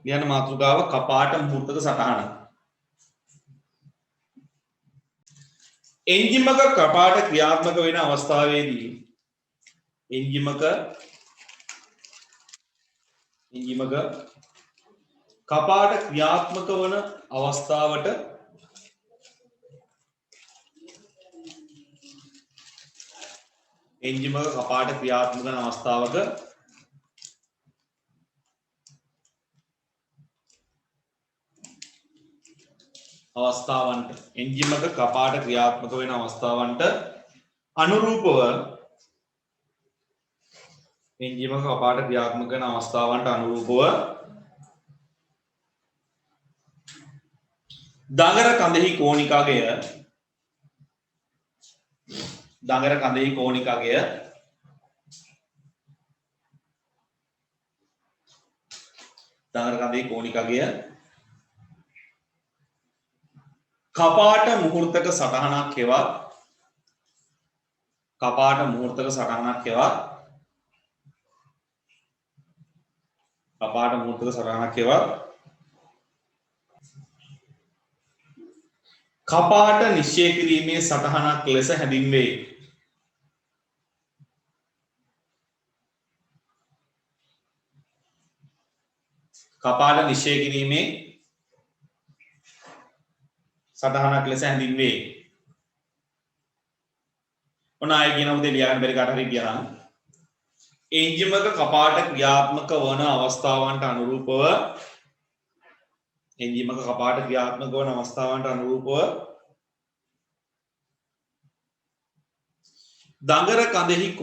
ලියන මාතෘකාව කපාට මුහුර්තක සටහන. එන්ජිමක කපාට ක්‍රියාත්මක වෙන අවස්ථාවේදී එන්ජිමක කපාට ක්‍රියාත්මක වන අවස්ථාවට එන්ජිමක කපාට ක්‍රියාත්මක වන අවස්ථාවක එන්ජිමක කපාට ක්‍රියාත්මක වෙන අවස්ථාවන්ට අනුරූපව එන්ජිමක කපාට ක්‍රියාත්මක වෙන අවස්ථාවන්ට අනුරූපව දඟර කඳෙහි කෝණිකාගය කපාට මුහුර්තක සටහනක් හෙවත් කපාට නිශ්චය කිරීමේ සටහනක් ලෙස හැඳින්වේ. කපාට නිශ්චය කිරීමේ සටහනක් ලෙස හැඳින්වේ. ඔන්න ආයෙ කියන උදේ ලියන්න බැරි කාට හරි කියනවා. එන්ජිමක කපාට ක්‍රියාත්මක වන අවස්ථාවන්ට අනුරූපව දඟර කඳෙහි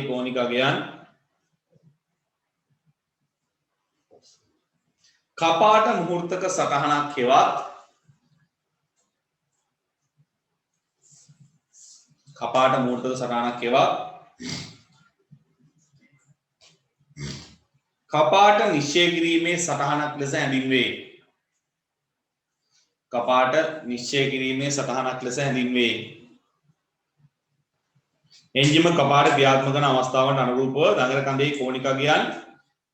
කෝණික අගයන් කපාට මුහුර්තක සටහනක් හෙවත් කපාට නිශ්චය කිරීමේ සටහනක් ලෙස හැඳින්වේ. එන්ජිම කපාට ක්‍රියාත්මක වන අවස්ථාවට අනුරූපව දඟර කඳෙහි කෝණික අගයන්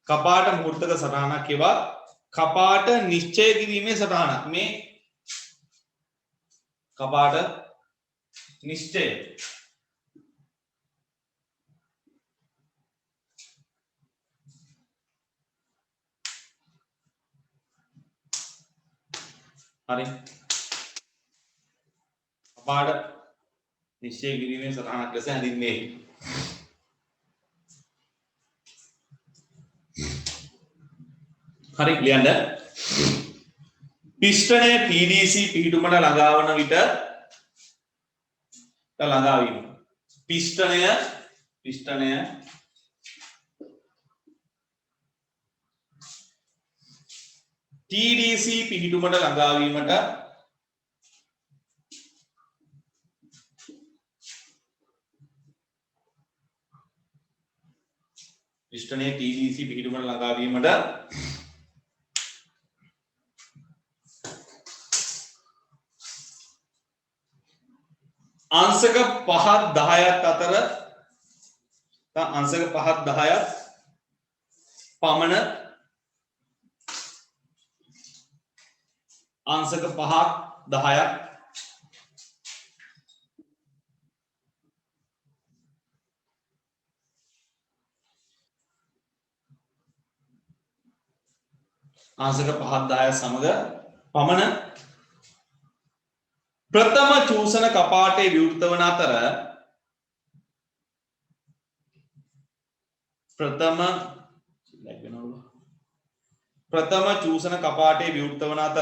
කපාට මුහුර්තක සටහනක් හෙවත් කපාට නිශ්චය කිරීමේ සටහනක්. මේ කපාට නිශ්චය හරි. කපාට නිශ්චය කිරීමේ සටහනක් ලෙස හැඳින්වේ. හරි ලියන්න. පිස්ටනය TDC පිහිටුමට ළඟාවන විට ළඟාවීම. පිස්ටනය TDC පිහිටුමට ළඟාවීමට අංශක 5ත් 10ත් අතර අංශක 5ත් 10ත් පමණ අංශක 5ක් 10ක් අංශක 5ක් 10ක් සමග පමණ ප්‍රථම චූසන කපාටේ විවෘත වන අතර ප්‍රථම චූසන කපාටේ විවෘත වන අතර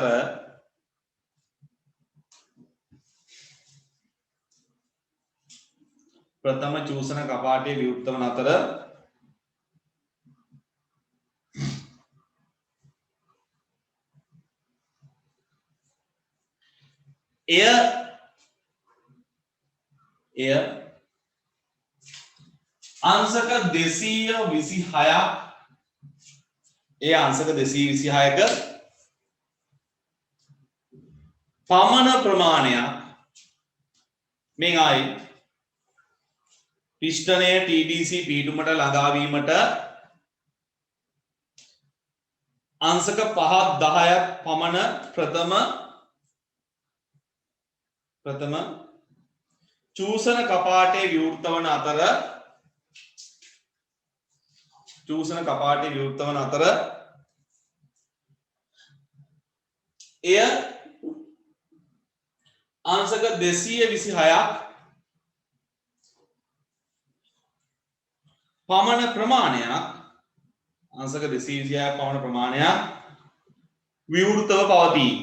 එය අංශක 226ක් පමණ ප්‍රමාණයක් මෙන් ආයි පිෂ්ඨනය TDC පීඩුමට ළඟා වීමට අංශක 5ක් 10ක් පමණ ප්‍රථම චූසන කපාටේ විවෘත වන අතර එය අංශක 226ක් පමණ ප්‍රමාණයක් අංශක 226ක් පමණ ප්‍රමාණයක් විවෘතව පවතී.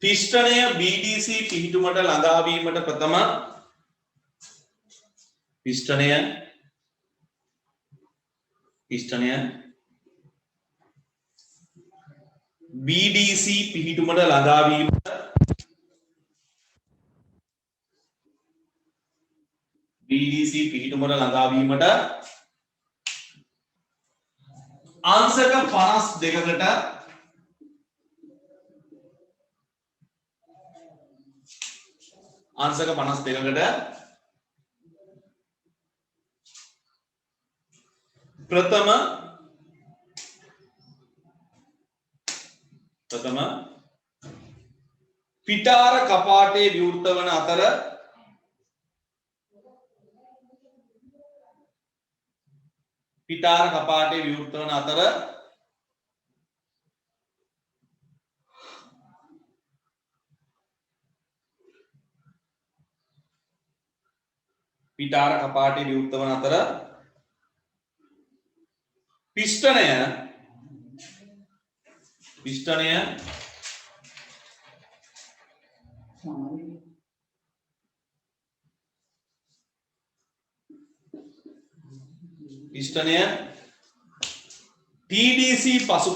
පිෂ්ඨනය BDC පිහිටුමට ළඟා වීමට ප්‍රථම පිෂ්ඨනය BDC පිහිටුමට ළඟා වීමට අංශක 52කට ප්‍රථම පිටාර කපාටේ විවෘත වන අතර පිෂ්ඨනය TDC පසුකර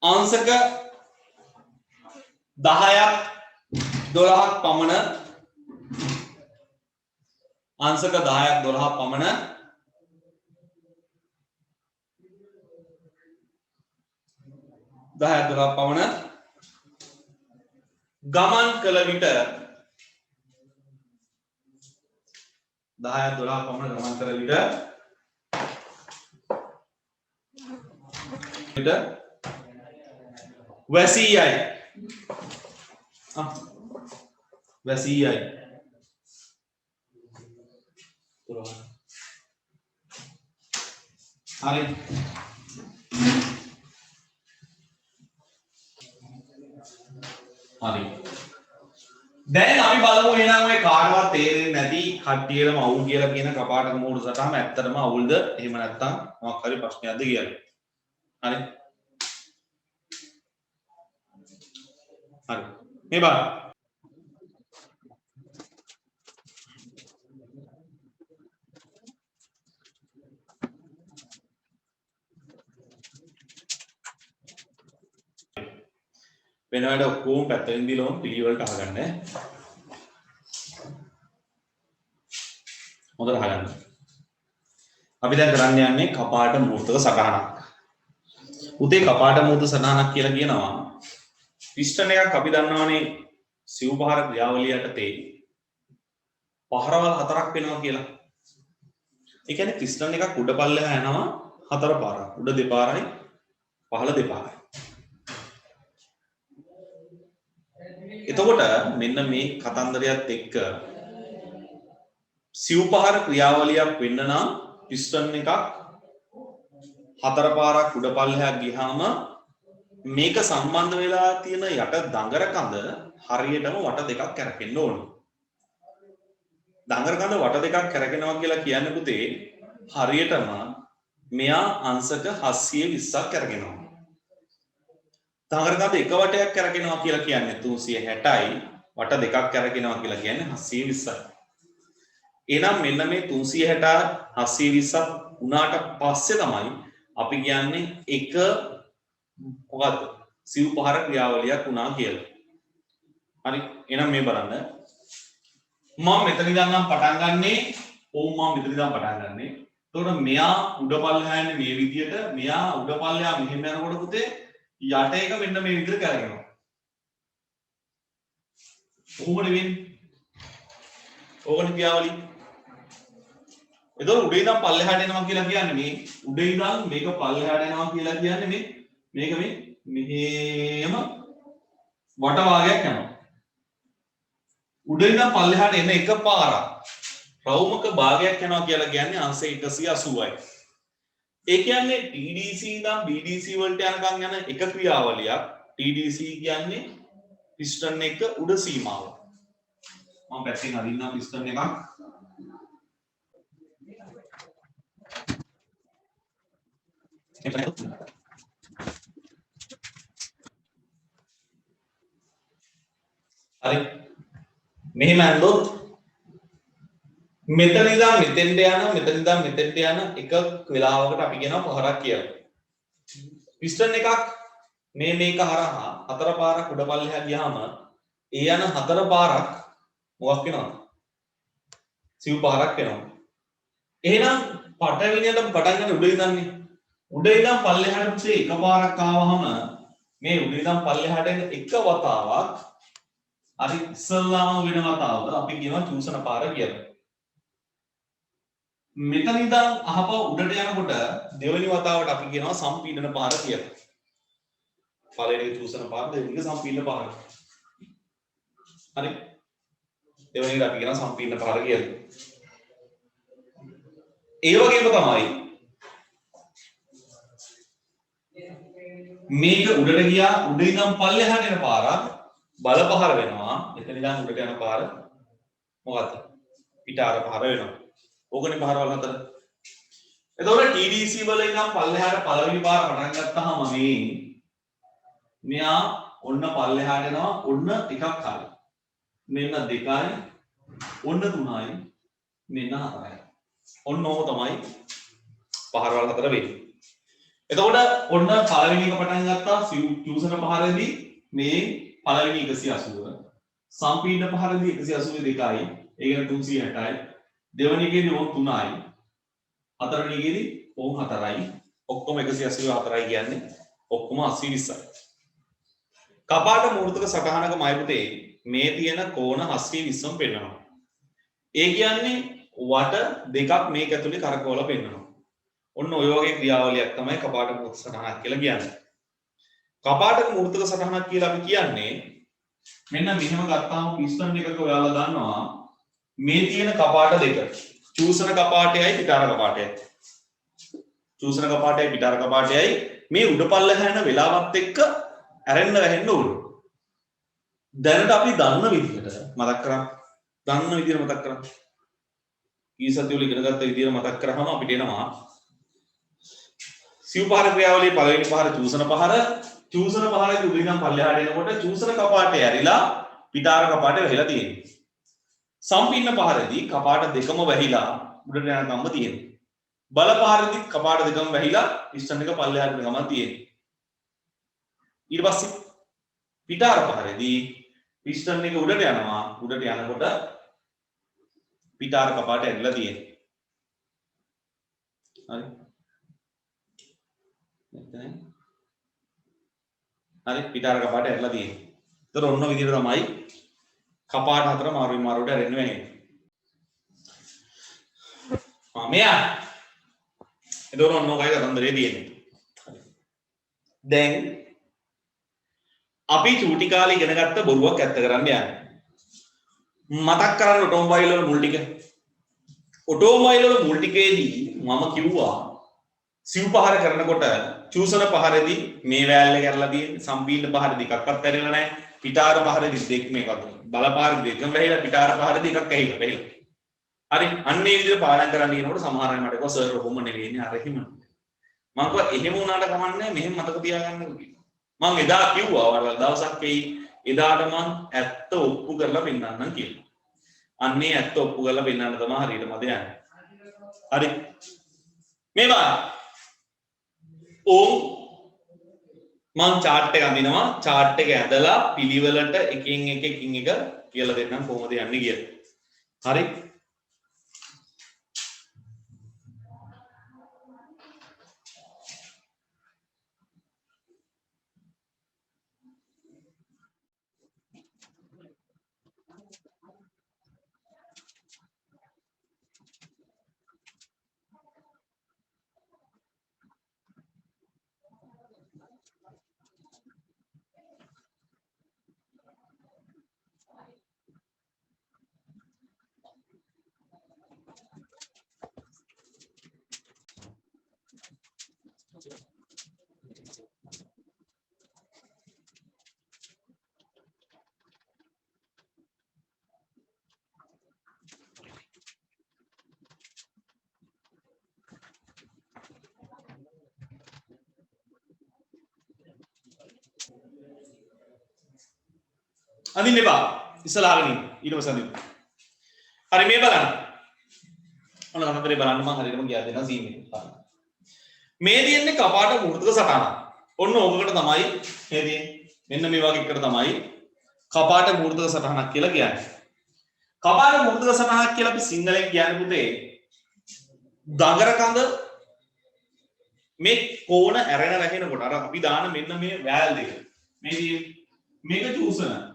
අංශක 10ක් 12ක් පමණ ගමන් කළ විට වැසී යයි. හරි. දැන් අපි බලමු එහෙනම් ඔය කාටවත් තේරෙන්නේ නැති කට්ටියටම අවුල් කියලා කියන කපාටක මෝඩ සටහම ඇත්තටම අවුල්ද එහෙම නැත්නම් මොකක් හරි ප්‍රශ්නයක්ද කියලා. හරි. මේ බලන්න. වෙනවඩ ඔක්කොම පැත්තෙන් දිලොම් පිළිවෙලට අහගන්න. හොඳට අහගන්න. අපි දැන් කරන්න යන්නේ කපාට මූර්තක සටහනක්. උතේ කපාට මූර්ත සටහනක් කියලා කියනවා. පිස්ටන් එකක් අපි දන්නවානේ සිව්පහර ක්‍රියාවලිය යටතේ පහරවල් 4ක් වෙනවා කියලා. ඒ කියන්නේ පිස්ටන් එකක් උඩ පල්ලෙහා යනවා 4 පාරක්. උඩ දෙපාරයි පහළ දෙපාරයි. එතකොට මෙන්න මේ කතන්දරයත් එක්ක සිව්පහර ක්‍රියාවලියක් වෙන්න නම් පිස්ටන් එකක් 4 පාරක් උඩ පල්ලෙහා ගියාම මේක සම්බන්ධ වෙලා තියෙන යට දඟර කඳ හරියටම වට දෙකක් කැරකෙන්න ඕනේ. දඟර කඳ වට දෙකක් කැරකෙනවා කියලා කියන්නේ පුතේ හරියටම මෙයා අංශක 720ක් කැරකෙනවා. දඟර කඳ එක වටයක් කැරකෙනවා කියලා කියන්නේ 360යි වට දෙකක් කැරකෙනවා කියලා කියන්නේ 720යි. එහෙනම් මෙන්න මේ 360 720ක් උනාට පස්සේ තමයි අපි කියන්නේ එක මොකද්ද සිව් පහර ක්‍රියාවලියක් වුණා කියලා. හරි. එහෙනම් මේ බලන්න. මම මෙතන ඉඳන් පටන් ගන්නෙ මම මෙතන ඉඳන් පටන් ගන්නෙ. එතකොට මෙයා උඩ පල්ලෙහා යන්නේ මේ විදියට, මෙයා උඩ පල්ලෙහා මෙහෙම යනකොට පුතේ යට එක මෙන්න මේ විදියට කරගෙනවා. කොහොමද වෙන්නේ? ඕකනේ ක්‍රියාවලිය. එතකොට උඩ ඉඳන් පල්ලෙහාට එනවා කියලා කියන්නේ මේ උඩ ඉඳන් මේක පල්ලෙහාට එනවා කියලා කියන්නේ මේක මෙහෙම වට වාගයක් යනවා. උඩ ඉඳන් පල්ලෙහාට එන එක පාරක් රවුමක භාගයක් යනවා කියලා කියන්නේ අංශ 180යි. ඒ කියන්නේ TDC ඉඳන් BDC වලට යනකම් යන එක ක්‍රියාවලියක්. TDC කියන්නේ පිස්ටන් එක උඩ සීමාව. මම පැත්තෙන් අදින්නම් පිස්ටන් එකක්. හරි. මෙහෙම ඇන්දොත් මෙතන ඉඳන් මෙතෙන්ට යන මෙතෙන්ට යන එක වෙලාවකට අපි කියනවා පහරක් කියලා. පිස්ටන් එකක් මේක හරහා හතර පාරක් උඩ පල්ලෙහා ගියාම ඒ යන හතර පාරක් මොකක් වෙනවද? සිව් පහරක් වෙනවා. එහෙනම් පටවිනියට පටන් ගන්න උඩ ඉඳන්නේ. උඩ ඉඳන් පල්ලෙහාට පුතේ එක පාරක් ආවහම මේ උඩ ඉඳන් පල්ලෙහාට එන එක වතාවක් අර ඉස්සල්ලාම වෙන වතාව අපි කියනවා චූසන පාර කියලා. මෙතන ඉඳන් අහපව උඩට යනකොට දෙවෙනි වතාවට අපි කියනවා සම්පීඩන පාර කියලා. පළවෙනි චූසන පාර දෙවෙනි සම්පීඩන පාර. හරි. දෙවෙනි අපි කියනවා සම්පීඩන පාර කියලා. ඒ වගේම තමයි මේක උඩට ගියා උඩ ඉඳන් පල්ලෙහාට යන පාරක් බල පහර වෙනවා. එතන ඉඳන් උඩට යන පාර මොකක්ද? පිටාර පහර වෙනවා. ඕකනේ පහරවල් හතර. එතකොට TDC වල ඉඳන් පල්ලෙහාට පළවෙනි පාර පටන් ගත්තාම මෙයා ඔන්න පල්ලෙහාට යනවා ඔන්න එකක් හරි. මෙන්න 2යි ඔන්න 3යි මෙන්න 4යි. ඔන්න ඕක තමයි පහරවල් හතර වෙන්නේ. එතකොට ඔන්න පළවෙනි එක පටන් ගත්තා ටියුෂන් පහරේදී මේ පළවෙනි 180 සම්පීඩන පහරේදී 182යි ඒ කියන්නේ 360යි දෙවෙනි එකේදී ඕක 3යි හතරවෙනි එකේදී ඕක 4යි ඔක්කොම 184යි කියන්නේ ඔක්කොම 80 20යි. කපාට මූර්තක සටහනක මයිපුතේ මේ තියෙන කෝණ 80 20ම පෙන්වනවා. ඒ කියන්නේ වට දෙකක් මේක ඇතුලේ කරකවලා පෙන්වනවා. ඔන්න ඔය වගේ ක්‍රියාවලියක් තමයි කපාට මූර්තක සටහනක් කියලා කියන්නේ. කපාටක මූර්තක සටහනක් කියලා අපි කියන්නේ මෙන්න මෙහෙම ගත්තාම පිස්ටන් එකක ඔයාලා දන්නවා මේ තියෙන කපාට දෙක චූසන කපාටයයි පිටාර කපාටයයි. චූසන කපාටයයි පිටාර කපාටයයි මේ උඩ පල්ලෙහා යන වෙලාවත් එක්ක ඇරෙන්න වැහෙන්න ඕන. දැනට අපි දන්න විදිහට මතක් කරා. දන්න විදිහට මතක් කරා. ඊ සතියවල ඉගෙන ගත්ත විදිහට මතක් කරාම අපිට එනවා සිව් පහර ක්‍රියාවලියේ පළවෙනි පහර චූසන පහර. චූසන පහරේ උඩ ඉඳන් පල්ලෙහාට එනකොට චූසන කපාටය ඇරිලා පිටාර කපාටය වැහිලා තියෙනවා. සම්පීඩන පහරේදී කපාට දෙකම වැහිලා උඩට යනකම්ම තියෙනවා. බල පහරේදී කපාට දෙකම වැහිලා පිස්ටන් එක පල්ලෙහාට යනකම්ම තියෙනවා. ඊට පස්සේ පිටාර පහරේදී පිස්ටන් එක උඩට යනවා. උඩට යනකොට පිටාර කපාට ඇරිලා තියෙනවා. හරි. හරි පිටාර කපාට ඇරිලා තියෙනවා. ඒතර ඔන්න විදිහට තමයි කපාට හතර මාරුවෙන් මාරුවට ඇරෙන්න වෙන්නේ. මෙයා එතකොට ඔන්න ඔකයි කතන්දරේ තියෙන්නේ. දැන් අපි චූටි කාලේ ඉගෙන ගත්ත බොරුවක් ඇත්ත කරන්න යන්නේ. මතක් කරන්න ඔටෝමොබයිල් වල මුල් ටික. ඔටෝමොබයිල් වල මුල් ටිකේදී මම කිව්වා සිව් පහර කරනකොට චූසන පහරේදී මේ වෑල් එක කරලා තියෙන්නේ සම්පීඩන පහරේදී එකක්වත් ඇරෙලා නැහැ. පිටාර පහරේදී දෙක මේකත් බල පහරේදී දෙකම වැහිලා පිටාර පහරේදී එකක් ඇහිලා වැහිලා. හරි අන්න ඒ විදිහට පාඩම් කරන්න කියනකොට සමහර අය මට කිව්වා සර් ඔහොම නෙවෙයිනේ අර එහෙම. මම කිව්වා එහෙම වුණාට කමන්නේ මෙහෙම මතක තියාගන්නකෝ කිව්වා. මම එදා කිව්වා ඔයාලා දවසක් එයි එදාට මම ඇත්ත ඔප්පු කරලා පෙන්නන්නම් කියලා. අන්නේ ඇත්ත ඔප්පු කරලා පෙන්නන්න තමයි හරියට මද යන්නේ. හරි. මේ බලන්න. ඕම් මම chart එක අඳිනවා. chart එක ඇදලා පිළිවෙලට එකින් එක කියලා දෙන්නම් කොහොමද යන්නේ කියලා. හරි. අඳින්න එපා. ඉස්සලාගෙන ඉන්න. ඊට පස්සේ අඳින්න. හරි මේ බලන්න. ඔන්න අනතරේ බලන්න මම හරියටම ගියා දෙනවා සීන් එක. හරි. මේ තියෙන්නේ කපාට මූර්තික සටහන. ඔන්න ඕකකට තමයි මේ තියෙන්නේ. මෙන්න මේ වගේ එකට තමයි කපාට මූර්තික සටහනක් කියලා කියන්නේ. කපාට මූර්තික සටහනක් කියලා අපි සිංහලෙන් කියන්නේ පුතේ දඟර කඳ මේ කෝණ ඇරෙන රැහෙනකොට අර අපි දාන මෙන්න මේ වෑල් දෙක. මේ මේක චූසන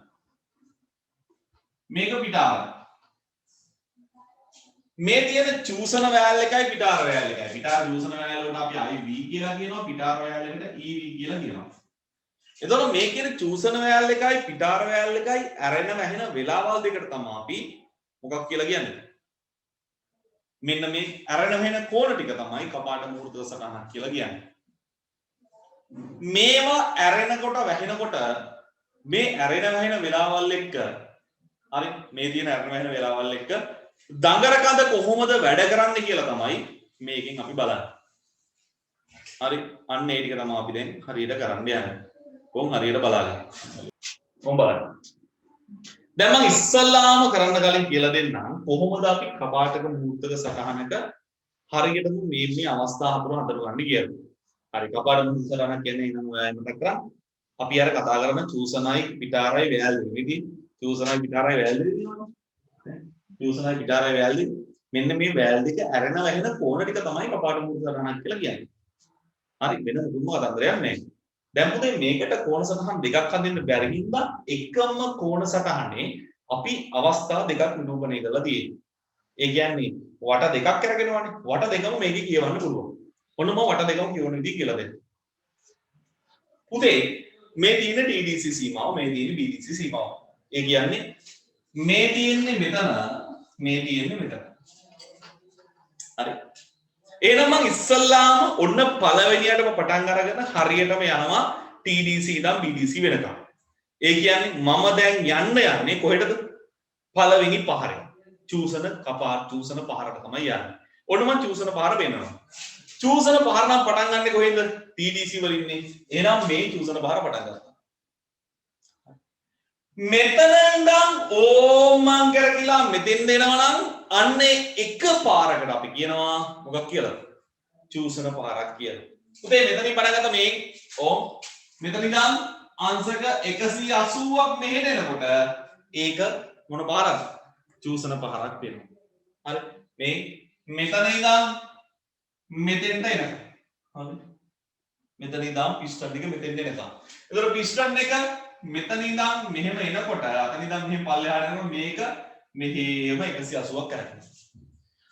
මේක පිටාර මේ තියෙන චූසන වෑල් එකයි පිටාර වෑල් එකයි පිටාර චූසන වෑල් වලට අපි IV කියලා කියනවා පිටාර වෑල් එකට EV කියලා කියනවා. එතකොට මේ කියන චූසන වෑල් එකයි පිටාර වෑල් එකයි ඇරෙන වැහෙන වෙලාවල් දෙකට තමයි අපි මොකක් කියලා කියන්නේ. මෙන්න මේ ඇරෙන වැහෙන කෝණ ටික තමයි කපාට මූර්තික සටහනක් කියලා කියන්නේ. මේවා ඇරෙනකොට වැහෙනකොට මේ ඇරෙන වැහෙන වෙලාවල් එක්ක හරි මේ තියෙන ඇරෙන වැහෙන වෙලාවල් එක්ක දඟර කඳ කොහොමද වැඩ කරන්නේ කියලා තමයි මේකෙන් අපි බලන්නේ. හරි අන්න ඒ ටික තමයි අපි දැන් හරියට කරන්න යන්නේ. කොහොම හරියට බලාගන්න. කොහොම බලන්න. දැන් මම ඉස්සල්ලාම කරන්න කලින් කියලා දෙන්නම් කොහොමද අපි කපාටක මූර්තික සටහනක හරියටම මේ අවස්ථා හතර හඳුනගන්න කියලා. හරි කපාට මූර්තික සටහනක් කියන්නේ නම් ඔයා මතක කරා අපි අර කතා කරන චූසනයි පිටාරයි වෑල් දෙකේදී චූසනයි පිටාරයි වෑල් දෙක තියෙනවා. චූසනයි පිටාරයි වෑල් දෙක මෙන්න මේ වෑල් දෙක ඇරෙන වැහෙන කෝණ ටික තමයි කපාට මූර්තික සටහනක් කියලා කියන්නේ. හරි වෙන මුදුන්ම කතන්දරයක් නැහැ. දැන් පුතේ මේකට කෝණ සටහන් දෙකක් හදින්න බැරි හින්දා එකම කෝණ සටහනේ අපි අවස්ථා දෙකක් නිරූපණය කරලා තියෙනවා. ඒ කියන්නේ වට දෙකක් කරගෙනවනේ. වට දෙකම මේකේ කියවන්න පුළුවන්. ඔන්න මම වට දෙකම කියවන විදිහ කියලා දෙන්න. පුතේ මේ තියෙන TDC සීමාව මේ තියෙන BDC සීමාව. ඒ කියන්නේ මේ තියෙන්නේ මෙතන මේ තියෙන්නේ මෙතන. හරි. එහෙනම් මම ඉස්සල්ලාම ඔන්න පළවෙනියටම පටන් අරගෙන හරියටම යනවා TDC ඉඳන් BDC වෙනකම්. ඒ කියන්නේ මම දැන් යන්නේ කොහෙටද? පළවෙනි පහරේ. චූසන කපාට චූසන පහරට තමයි යන්නේ. ඔන්න මම චූසන පහර පෙන්නනවා. චූසන පහර නම් පටන් ගන්නෙ කොහෙන්ද? TDC වල ඉන්නේ. එහෙනම් මේ චූසන පහර පටන් ගන්නවා. මෙතන ඉඳන් ඕමං කරකිලා මෙතෙන් දෙනවා නම් අන්නේ එක පාරකට අපි කියනවා මොකක් කියලාද? චූසන පාරක් කියලා. පුතේ මෙතනින් පටන් ගත්ත මේ ඕම් මෙතන ඉඳන් අංශක 180ක් මෙහෙට එනකොට ඒක මොන පාරක්ද? චූසන පාරක් වෙනවා. හරි මේ මෙතන ඉඳන් මෙතෙන්ට එනවා. හරි මෙතන ඉඳන් පිස්ටන් එක මෙතෙන්ට එනවා. ඒතර පිස්ටන් එක මෙතන ඉඳන් මෙහෙම එනකොට අතන ඉඳන් මෙහෙම පල්ලෙහාට යනකොට මේක මෙහෙම 180ක් කරකිනවා.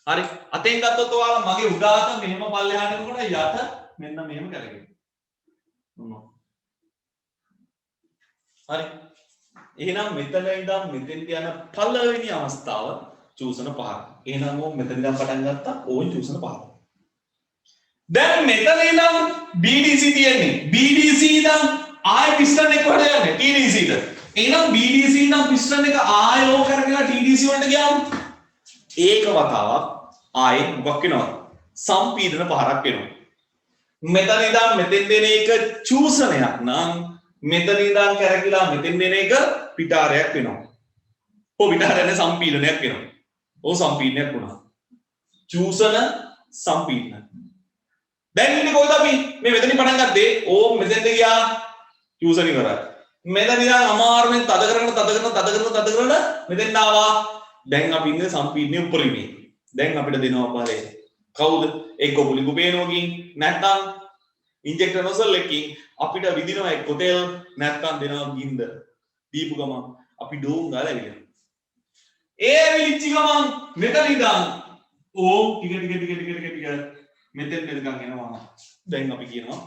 හරි අතෙන් ගත්තොත් ඔයාලා මගේ උඩ අත මෙහෙම පල්ලෙහාට යනකොට යට මෙන්න මෙහෙම කරකිනවා. හරි එහෙනම් මෙතන ඉඳන් මෙතෙන්ට යන පළවෙනි අවස්ථාව චූසන පහර. එහෙනම් ඕක මෙතන ඉඳන් පටන් ගත්තා ඕන් චූසන පහර. දැන් මෙතන ඉඳන් BDC තියෙන්නේ. BDC ඉඳන් ආයෙ පිස්ටන් එක වලට යන්නේ TDC ට. එහෙනම් BDC ඉඳන් පිස්ටන් එක ආයෙ ඕක කරගෙන TDC වලට ගියාම ඒක වතාවක් ආයෙ මොකක් වෙනවද? සම්පීඩන පහරක් වෙනවා. මෙතන ඉඳන් මෙතෙන් දෙන එක චූසනයක් නම් මෙතන ඉඳන් කරකිලා මෙතෙන් දෙන එක පිටාරයක් වෙනවා. ඔය පිටාරන්නේ සම්පීඩනයක් වෙනවා. ඕ සම්පීඩනයක් වුණා. චූසන සම්පීඩන. දැන් ඉන්නේ කොහෙද අපි? මේ මෙතනින් පටන් ගත්තේ. ඕ මෙතෙන්ද ගියා. චූසන ඉවරයි. මෙතන ඉඳන් අමාරුවෙන් තද කරන මෙතෙන් ආවා. දැන් අපි ඉන්නේ සම්පීඩනයේ උඩරිමේ. දැන් අපිට දෙනවා පාරේ. කවුද? එක්ක පුලිඟු පේනෝකින් නැත්නම් ඉන්ජෙක්ටර් නොසල් එකකින් අපිට විදිනවා එක්ක තෙල් නැත්නම් දෙනවා ගින්දර. දීපු ගමන් අපි ඩෝම් ගාලා ඇවිල්ලා. ඒ විලිච්ච ගමන් මෙතන ඉඳන් ඕම් ටික මෙතෙන් දෙනකන් එනවා. දැන් අපි කියනවා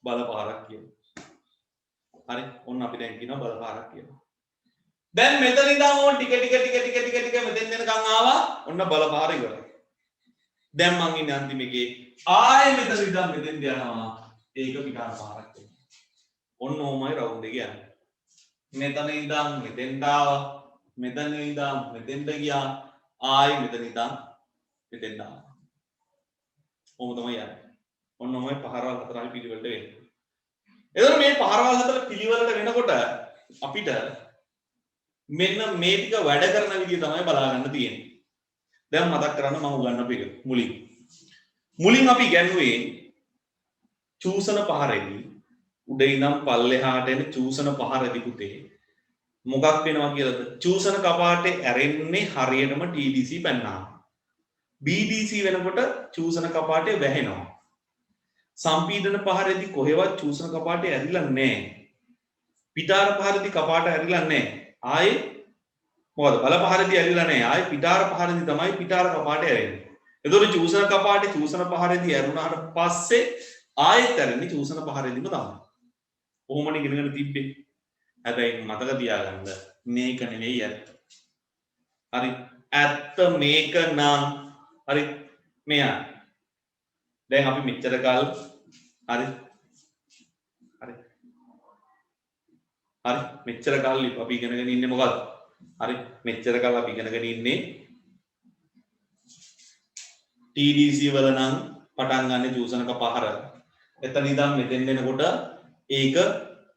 බලපාරක් කියලා. හරි ඔන්න අපි දැන් කියනවා බලපාරක් කියලා. දැන් මෙතන ඉඳන් ඕන් ටික මෙතෙන් දෙනකන් ආවා. ඔන්න බලපාර ඉවරයි. දැන් මං ඉන්නේ අන්තිම එකේ ආයෙ මෙතන ඉඳන් මෙතෙන් යනවා. ඒක පිටාර පාරක් වෙනවා. ඔන්න ඕමයි රවුන්ඩ් එක යන්නේ. මෙතන ඉඳන් මෙතෙන්ට ආවා. මෙතන ඉඳන් මෙතෙන්ට ගියා. ආයෙ මෙතන ඉඳන් මෙතෙන්ට ආවා. ඔහොම තමයි යන්නේ. ඔන්න ඔමයි පහරවල් හතරයි පිළිවෙලට වෙන්නේ. එතකොට මේ පහරවල් හතර පිළිවෙලට වෙනකොට අපිට මෙන්න මේ ටික වැඩ කරන විදිය තමයි බලා ගන්න තියෙන්නේ. දැන් මතක් කරන්න මම උගන්වපු එක මුලින් අපි ඉගෙනුවේ චූසන පහරෙදි උඩ ඉඳන් පල්ලෙහාට එන චූසන පහරෙදි පුතේ මොකක් වෙනවා කියලාද? චූසන කපාටේ ඇරෙන්නේ හරියටම TDC පැන්නාම. BDC වෙනකොට චූසන කපාටේ වැහෙනවා. සම්පීඩන පහරෙදි කොහෙවත් චූසන කපාටේ ඇරිලා නැහැ. පිටාර පහරෙදි කපාට ඇරිලා නැහැ. ආයේ මොකද බල පහරෙදි ඇරිලා නැහැ. ආයේ පිටාර පහරෙදි තමයි පිටාර කපාටේ ඇරෙන්නේ. එතකොට චූසන කපාටේ චූසන පහරෙදි ඇරුණාට පස්සේ ආයෙත් ඇරෙන්නේ චූසන පහරෙදිම තමයි. කොහොමද ඉගෙනගෙන තිබ්බේ? හැබැයි මතක තියාගන්න මේක නෙවෙයි ඇත්ත. හරි ඇත්ත මේක නම් හරි මෙයා දැන් අපි මෙච්චර කාල හරි මෙච්චර කාල අපි ඉගෙනගෙන ඉන්නේ මොකද්ද? හරි මෙච්චර කාල අපි ඉගෙනගෙන ඉන්නේ TDC වල නම් පටන් ගන්න චූසනක පහර. එතන ඉඳන් මෙතෙන් එනකොට ඒක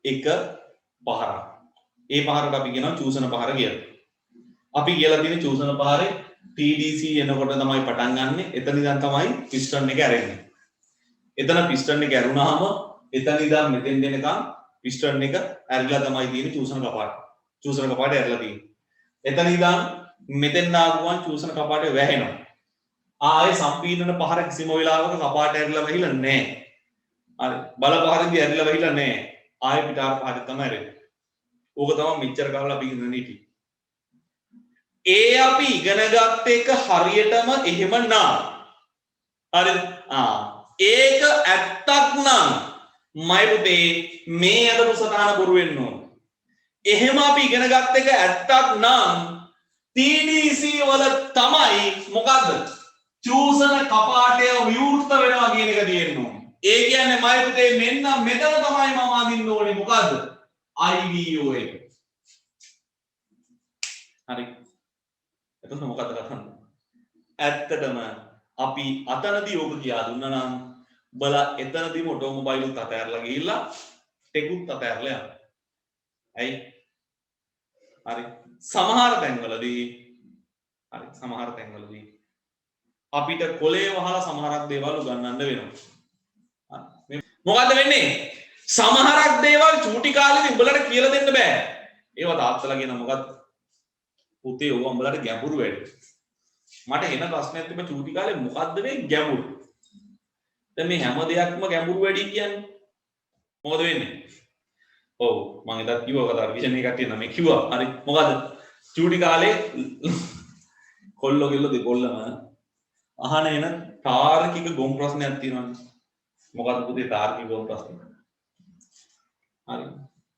එක පහරක්. ඒ පහරට අපි කියනවා චූසන පහර කියලා. අපි කියලා තියෙන චූසන පහරේ TDC එනකොට තමයි පටන් ගන්නෙ. එතන ඉඳන් තමයි පිස්ටන් එක ඇරෙන්නේ. එතන පිස්ටන් එක ඇරුණාම එතන ඉඳන් මෙතෙන් දෙනකම් පිස්ටන් එක ඇරිලා තමයි තියෙන්නේ චූසන කපාට. චූසන කපාට ඇරිලා තියෙන්නේ. එතන ඉඳන් මෙතෙන් ආවම චූසන කපාටේ වැහෙනවා. ආයේ සම්පීඩන පහර කිසිම වෙලාවක කපාට ඇරිලා වැහිලා නැහැ. හරි බල පහරදී ඇරිලා වැහිලා නැහැ. ආයේ පිටාර පහර තමයි ඇරෙන්නේ. ඕක තමයි මෙච්චර කාලෙ අපි ඉගෙන ගන්නේ. ඒ අපි ඉගෙන ගත්ත එක හරියටම එහෙම නම් හරිද? ඒක ඇත්තක් නම් මයි පුතේ මේ අද පුසතාන බොරු වෙන්න ඕන. එහෙම අපි ඉගෙන ගත්ත එක ඇත්තක් නම් TDC වල තමයි මොකද්ද? චූසන කපාටය විවෘත වෙනවා කියන එක තියෙන්න ඕනේ. ඒ කියන්නේ මයි පුතේ මෙන්න මෙතන තමයි මම අඳින්න ඕනේ මොකද්ද? IVO එක. හරි. එතකොට මොකද්ද කරන්නේ? ඇත්තටම අපි අතනදී ඕක කියා දුන්නා නම් බලා එතනදීම ඔටෝමොබයිලුත් අතහැරලා ගිහිල්ලා ටෙකුත් අතහැරලා යනවා. ඇයි? හරි. සමහර තැන්වලදී අපිට කොලේ වහලා සමහරක් දේවල් උගන්වන්න වෙනවා. මොකද්ද වෙන්නේ? සමහරක් දේවල් චූටි කාලේදී උඹලට කියලා දෙන්න බෑ. ඒවා තාත්තලා කියන මොකද්ද? පුතේ ඔය උඹලට ගැඹුරු වැඩි. මට එන ප්‍රශ්නයක් තිබ්බ චූටි කාලේ මොකද්ද මේ ගැඹුරු? දැන් මේ හැම දෙයක්ම ගැඹුරු වැඩි කියන්නේ මොකද වෙන්නේ? ඔව් මම එදත් කිව්වා කතාව විෂන් එකක් තියෙනවා මේ කිව්වා. හරි මොකද්ද? චූටි කාලේ කොල්ලෝ කෙල්ලෝ දෙකොල්ලම අහන එන තාර්කික ගොම් ප්‍රශ්නයක් තියෙනවානේ. මොකද්ද පුතේ තාර්කික ගොම් ප්‍රශ්න? හරි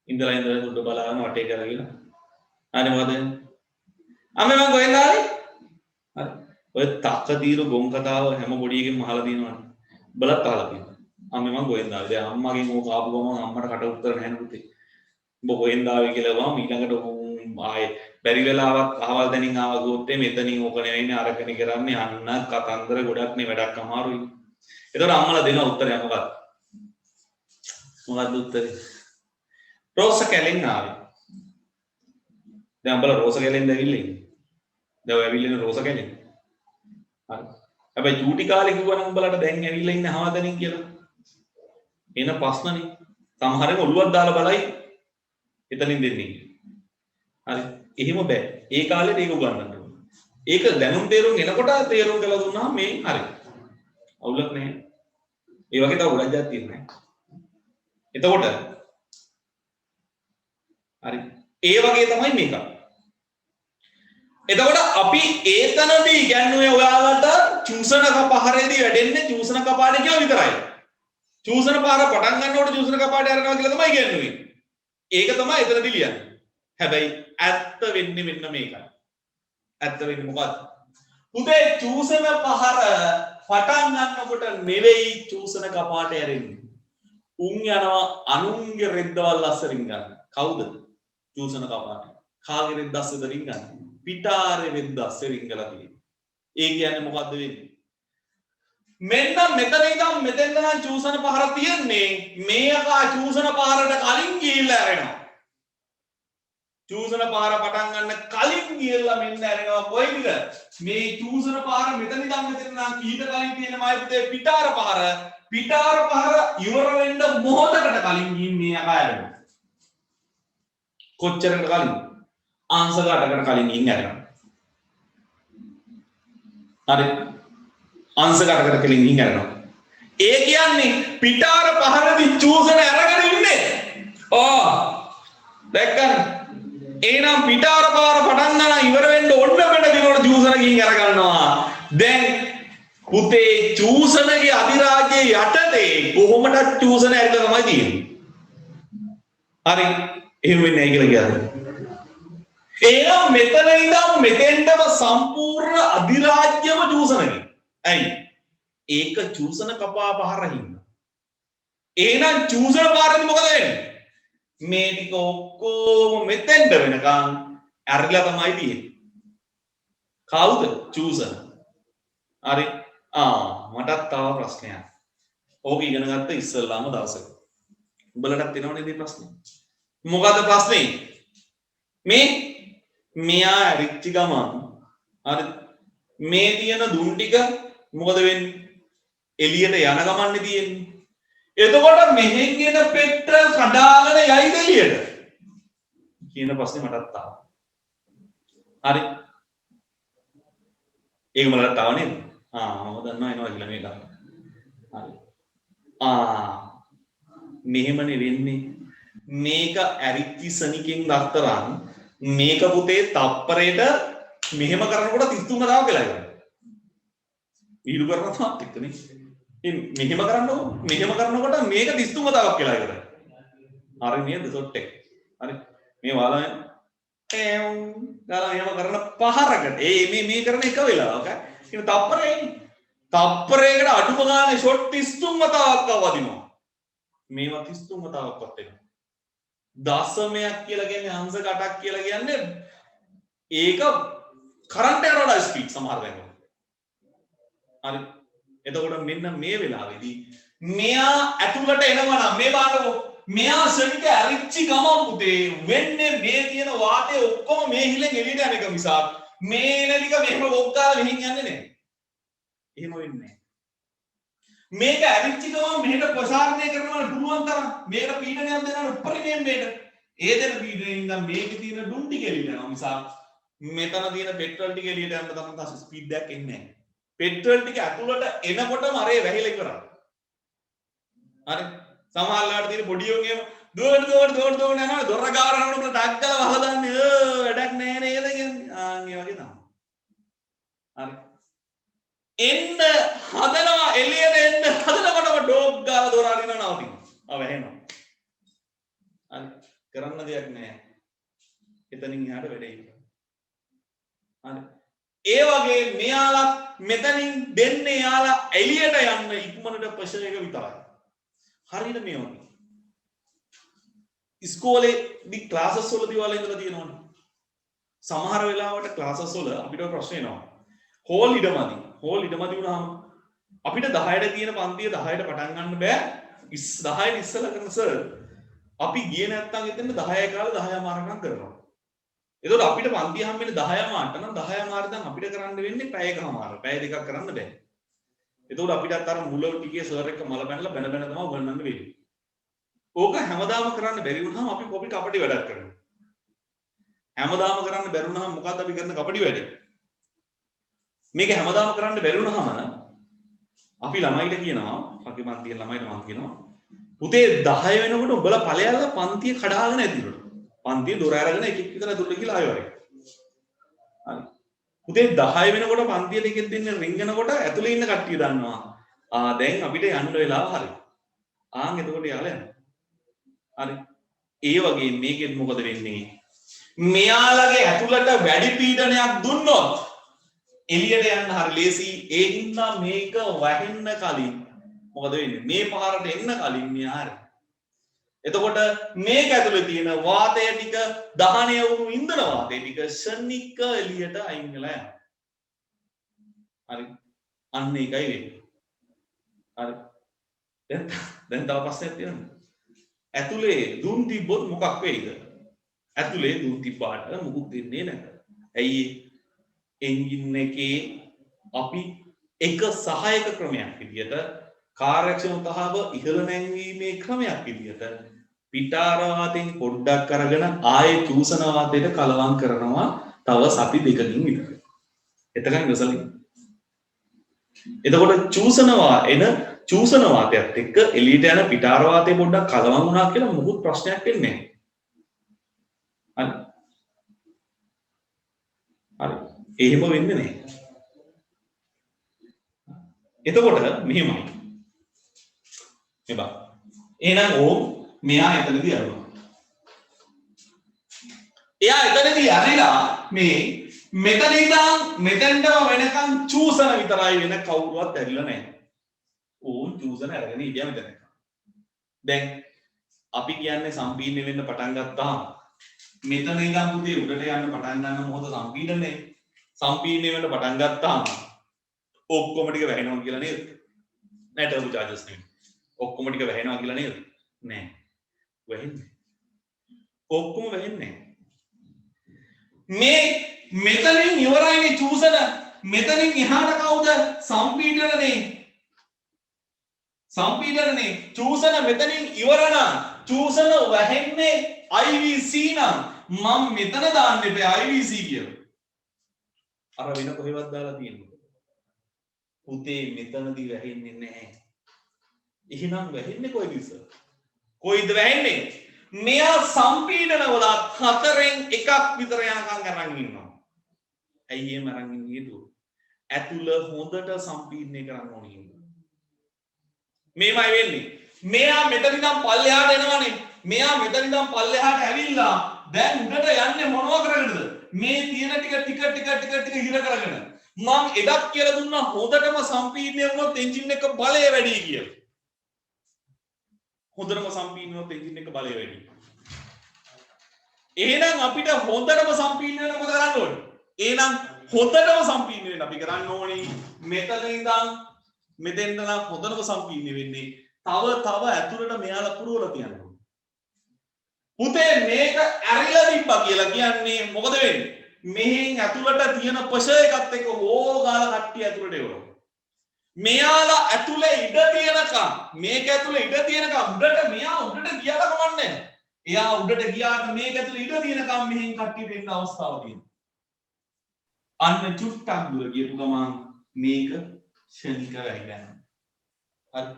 ඉඳලා සුද්ධ බලාගෙන වටේ කරගෙන හරි මොකද අම්මේ මම කොහෙන්ද ආවේ? හරි ඔය තක්ක තීරු ගොම් කතාව හැම පොඩි එකෙක්ම අහලා තියෙනවනේ. බලත් අහලා තියෙනවා. අම්මේ මම කොහෙන්ද ආවේ? දැන් අම්මගෙන් ඕක ආපු ගමන් අම්මට කට උත්තර නැහැ නේ පුතේ. උඹ කොහෙන්ද ආවේ කියලා වහම ඊළඟට ආයේ බැරි වෙලාවක් අහවල් දෙනින් ආව ගොත් මෙතනින් ඕක නෙවෙයිනේ අරගෙන කරන්නේ අන්න කතන්දර ගොඩක් නේ වැඩක් අමාරුයි. ඒතකොට අම්මලා දෙන උත්තරය මොකක්ද? මොකක්ද උත්තරේ? රෝස කැලෙන් ආවේ. දැන් උඹලා රෝස කැලෙන්ද ඇවිල්ලා ඉන්නේ. දැන් ඔය ඇවිල්ලා ඉන්නේ රෝස කැලෙන්. හරි. හැබැයි චූටි කාලේ කිව්වනම් උඹලාට දැන් ඇවිල්ලා ඉන්නේ හවදනින් කියලා. එන ප්‍රශ්නනේ. සමහරෙක් ඔළුවක් දාලා බලයි එතනින් දෙන්නේ. හරි. එහෙම බෑ. ඒ කාලේට ඒක උගන්වන්න ඕනේ. ඒක දැනුම් තේරුම් එනකොට තේරුම් කළා දුන්නා මේ හරි. අවුලක් නැහැ. ඒ වගේ තව ගොඩක් જાති තියෙනවා. එතකොට හරි. ඒ වගේ තමයි මේක. එතකොට අපි ඒතනදී ඉගැන්නුවේ ඔයාලට චූසන කපහරේදී වැඩෙන්නේ චූසන කපාඩේ කියලා විතරයි. චූසන පාර පටන් ගන්නකොට චූසන කපාඩේ අරනවා කියලා තමයි ඉගැන්නුවේ. ඒක තමයි එතනදී ලියන්නේ. හැබැයි ඇත්ත වෙන්නේ මෙන්න මේකයි. ඇත්ත වෙන්නේ මොකද්ද? උදේ චූසන පහර පටන් ගන්නකොට නෙවෙයි චූසන කපාටේ ඇරෙන්නේ. උන් යනවා අනුන්ගේ රෙද්දවල් අස්සරින් ගන්න. කවුද? චූසන කපාටේ. කාගේ රෙද්ද අස්සරින් ගන්න? පිටාරේ රෙද්ද අස්සරින් ගලා තියෙන්නේ. ඒ කියන්නේ මොකද්ද වෙන්නේ? මෙන්න මෙතන ඉඳන් මෙතෙන් නම් චූසන පහර තියන්නේ මේ අකා චූසන පහරට කලින් ගිහිල්ලා ඇරෙනවා. චූසන පාර පටන් ගන්න කලින් ගියලා මෙන්න ඇරෙනවා කොයිද මේ චූසන පාර මෙතන ඉඳන් මෙතන නම් කීට කලින් තියෙන මයි පුතේ පිටාර පාර ඉවර වෙන්න මොහොතකට කලින් ගිහින් මේ අකා ඇරෙනවා කොච්චරකට කලින් අංශකටකට කලින් ගිහින් ඇරෙනවා හරි අංශකටකට කලින් ගිහින් ඇරෙනවා ඒ කියන්නේ පිටාර පහරදී චූසන අරගෙන ඉන්නේ දැක්කද එහෙනම් පිටාර පාර පටන් ගන්න ඉවර වෙන්න ඕන්න වෙන දිනවල චූසන ගිහින් අර ගන්නවා. දැන් පුතේ චූසනගේ අධිරාජ්‍යයේ යටතේ කොහොමද චූසන ඇරිලා තමයි තියෙන්නේ. හරි. එහෙම වෙන්නේ නැහැ කියලා කියන්නේ. එහෙනම් මෙතන ඉඳන් මෙතෙන්ටම සම්පූර්ණ අධිරාජ්‍යම චූසනගේ. ඇයි? ඒක චූසන කපා පහරින්න. එහෙනම් චූසන පාරේදී මොකද වෙන්නේ? මේ ටික ඔක්කොම මෙතෙන්ට වෙනකන් ඇරිලා තමයි තියෙන්නේ. කවුද? චූසන. හරි. මටත් තව ප්‍රශ්නයක්. ඕක ඉගෙන ගත්ත ඉස්සෙල්ලාම දවසක. උඹලටත් එනවනේ මේ ප්‍රශ්නේ. මොකද්ද ප්‍රශ්නේ? මෙයා ඇරිච්ච ගමන් හරි මේ තියෙන දුන් ටික මොකද වෙන්නේ? එළියට යන ගමන්නේ තියෙන්නේ. එතකොට මෙහෙන් එන පෙට්‍රල් කඩාගෙන යයිද එළියට කියන ප්‍රශ්නේ මටත් ආවා. හරි. ඒක මලට ආව නේද? මම දන්නවා එනවා කියලා මේක. හරි. මෙහෙමනේ වෙන්නේ. මේක ඇරිච්චි සනිකෙන් දත්තරන් මේක පුතේ තප්පරේට මෙහෙම කරනකොට 33 දාව කියලා ඉවරයි. ඊළු කරනවත් එක්කනේ. මෙහෙම කරනකොට මේක 33 තාවක් කියලා ඉවරයි. හරි නේද සොට් එක. හරි. මේ වාලා ගාලා එහෙම කරන පහරකට මේ කරන එක වෙලාවක ඉතින් තප්පරයකට අඩුම ගානේ ෂොට් 33 තාවක් වදිනවා. මේවා 33 තාවක්වත් එනවා. දශමයක් කියලා කියන්නේ අංශක 8ක් කියලා කියන්නේ ඒක කරන්ට් එකට වඩා ස්පීඩ් සමහර වෙලාවට. හරි. එතකොට මෙන්න මේ වෙලාවේදී මෙයා ඇතුළට එනවා නම් මේ බලන්නකො මෙයා ශනික ඇරිච්චි ගමන් පුතේ වෙන්නේ මේ තියෙන වාතය ඔක්කොම මේ හිලෙන් එළියට යන එක මිසක් මේ එන ටික මෙහෙම වොග්ගාලා මෙහින් යන්නේ නැහැ. එහෙම වෙන්නේ නැහැ. මේක ඇරිච්චි ගමන් මෙහෙට ප්‍රසාරණය කරනවා පුළුවන් තරම් මේකට පීඩනයක් දෙනවා උපරිමයෙන් මේකට. ඒ දෙන පීඩනයෙන් ඉඳන් මේකේ තියෙන ඩුන් ටික එළියට යනවා මිසක් මෙතන තියෙන පෙට්‍රල් ටික එළියට යන්න තමයි ස්පීඩ් එකක් එන්නේ නැහැ. පෙට්‍රල් ටික ඇතුළට එනකොටම අරේ වැහිලා ඉවරයි. හරි. සමහරලාට තියෙන පොඩි යෝගේම දුවන යනවා දොර ගාවර යනකොට ටක් ගාලා වහදන්නේ වැඩක් නැහැ නේද කියන්නේ. ඒ වගේ තමයි. හරි. එන්න හදනවා එළියට එන්න හදනකොටම ඩෝග් ගාලා දොර අරිනවා නවතිනවා. වැහෙනවා. හරි. කරන්න දෙයක් නැහැ. එතනින් එහාට වැඩේ ඉවරයි. හරි. ඒ වගේ මෙයාලා මෙතනින් දෙන්නේ යාලා එළියට යන්න ඉක්මනට ප්‍රෙෂර් එක විතරයි. හරියට මේ වගේ. ඉස්කෝලේදී ක්ලාසස් වලදී වල ඉඳලා තියෙනවනේ. සමහර වෙලාවට ක්ලාසස් වල අපිට ප්‍රශ්න එනවා. හෝල් ඉඩමදි වුණාම අපිට 10ට කියන පන්තිය 10ට පටන් ගන්න බෑ. 10ට ඉස්සලා කරන සර් අපි ගියේ නැත්තම් එතන 10යි කාලේ 10 මාරකම් කරනවා. එතකොට අපිට පන්තිය හම්බෙන්නේ 10 මාට නම් 10 මාට දැන් අපිට කරන්න වෙන්නේ පැය එකමාර. පැය දෙකක් කරන්න බෑ. එතකොට අපිටත් අර මුල ටිකේ සර් එක මල බැනලා බැන බැන තමයි උගන්වන්න වෙන්නේ. ඕක හැමදාම කරන්න බැරි වුණාම අපි කොපි කපටි වැඩක් කරනවා. හැමදාම කරන්න බැරි වුණාම මොකද්ද අපි කරන කපටි වැඩේ? මේක හැමදාම කරන්න බැරි වුණාම අපි ළමයිට කියනවා, අපි පන්තියේ ළමයිට මම කියනවා පුතේ 10 වෙනකොට උඹලා ඵලයල්ලා පන්තිය කඩාගෙන ඇතුළට. පන්තිය දොර අරගෙන එක එක විතර ඇතුළට ගිහලා ආයෙ වරේ. හරි. පුතේ 10 වෙනකොට පන්තියට එකෙක් දෙන්න රින්ගනකොට ඇතුළේ ඉන්න කට්ටිය දන්නවා. දැන් අපිට යන්න වෙලාව හරි. එතකොට යාලා යනවා. හරි. ඒ වගේ මේකෙත් මොකද වෙන්නේ? මෙයාලගේ ඇතුළට වැඩි පීඩනයක් දුන්නොත් එළියට යන්න හරි ලේසි. ඒ හින්දා මේක වහින්න කලින් මොකද වෙන්නේ? මේ පහරට එන්න කලින් මෙයා හරි. එතකොට මේක ඇතුලේ තියෙන වාතය ටික දහනය වුණු ඉන්ධන වාතය ටික ශනික එළියට අයින් වෙලා යනවා. හරි. අන්න ඒකයි වෙන්නේ. හරි. දැන් තව ප්‍රශ්නයක් තියෙනවා. ඇතුලේ දුම් තිබ්බොත් මොකක් වෙයිද? ඇතුලේ දුම් තිබ්බාට මොකුත් වෙන්නේ නැහැ. ඇයි? එන්ජින් එකේ අපි එක සහායක ක්‍රමයක් විදියට කාර්යක්ෂමතාව ඉහළ නැංවීමේ ක්‍රමයක් විදියට පිටාර වාතයෙන් පොඩ්ඩක් අරගෙන ආයේ චූසන වාතයට කලවම් කරනවා තව සති දෙකකින් විතර. එතකන් ඉවසලින්. එතකොට චූසන වාතයත් එක්ක එළියට යන පිටාර වාතය පොඩ්ඩක් කලවම් වුණා කියලා මොකුත් ප්‍රශ්නයක් වෙන්නේ නැහැ. හරි. එහෙම වෙන්නේ නැහැ. එතකොට මෙහෙමයි. එබා. එහෙනම් මෙයා එතනදී යනවා. එයා එතනදී ඇරිලා මේ මෙතන ඉඳන් මෙතෙන්ටම වෙනකන් චූසන විතරයි වෙන කවුරුවත් ඇරිලා නැහැ. චූසන අරගෙන ඉඳියා මෙතන. දැන් අපි කියන්නේ සම්පීඩනය වෙන්න පටන් ගත්තාම මෙතන ඉඳන් පුතේ උඩට යන්න පටන් ගන්න මොහොත සම්පීඩනය. සම්පීඩනය වෙන්න පටන් ගත්තාම ඔක්කොම ටික වැහෙනවා කියලා නේද? නෑ ටර්බෝ චාර්ජස් නෙමෙයි. ඔක්කොම ටික වැහෙනවා කියලා නේද? නෑ. වැහෙන්නේ. ඔක්කොම වැහෙන්නේ නෑ. මෙතනින් ඉවරයිනේ චූසන. මෙතනින් එහාට කවුද? සම්පීඩනනේ. සම්පීඩනනේ. චූසන මෙතනින් ඉවර නම් චූසන වැහෙන්නේ IVC නම් මම මෙතන දාන්න එපා IVC කියලා. අර වෙන කොහෙවත් දාලා තියෙන්නේ. පුතේ මෙතනදී වැහෙන්නේ නැහැ. එහෙනම් වැහෙන්නේ කොයිද ඉස්සර? කොයිද වැහෙන්නේ? මෙයා සම්පීඩන වල හතරෙන් එකක් විතර යනකම් අරන් ඉන්නවා. ඇයි එහෙම අරන් ඉන්නේ හේතුව? ඇතුළ හොඳට සම්පීඩනය කරන්න ඕනේ හින්දා. මේමයි වෙන්නේ. මෙයා මෙතන ඉඳන් පල්ලෙහාට එනවනේ. මෙයා මෙතන ඉඳන් පල්ලෙහාට ඇවිල්ලා දැන් උඩට යන්නේ මොනවා කරගෙනද? මේ තියෙන ටික හිර කරගෙන. මම එදත් කියලා දුන්නා හොඳටම සම්පීඩනය වුණොත් එන්ජින් එක බලය වැඩි කියලා. හොඳටම සම්පීඩනය වුණොත් එන්ජින් එක බලය වැඩි. එහෙනම් අපිට හොඳටම සම්පීඩනය වෙන මොකද කරන්න ඕනේ? එහෙනම් හොඳටම සම්පීඩනය වෙන්න අපි කරන්න ඕනේ මෙතන ඉඳන් මෙතෙන්ට නම් හොඳටම සම්පීඩනය වෙන්නේ. තව ඇතුළට මෙයාලා පුරවලා තියන්න ඕනේ. පුතේ මේක ඇරිලා තිබ්බා කියලා කියන්නේ මොකද වෙන්නේ? මෙහෙන් ඇතුළට තියෙන ප්‍රෙෂර් එකත් එක්ක ඕගාලා කට්ටිය ඇතුළට එවනවා. මෙයාලා ඇතුළේ ඉඩ තියෙනකම් මේක ඇතුළේ ඉඩ තියෙනකම් උඩට මෙයා උඩට ගියාට කමන්නේ නැහැ. එයා උඩට ගියාට මේක ඇතුළේ ඉඩ තියෙනකම් මෙහෙන් කට්ටියට එන්න අවස්ථාවක් තියෙනවා. අන්න චුට්ටක් දුර ගියපු ගමන් මේක ශනික වෙයිලා යනවා. හරි.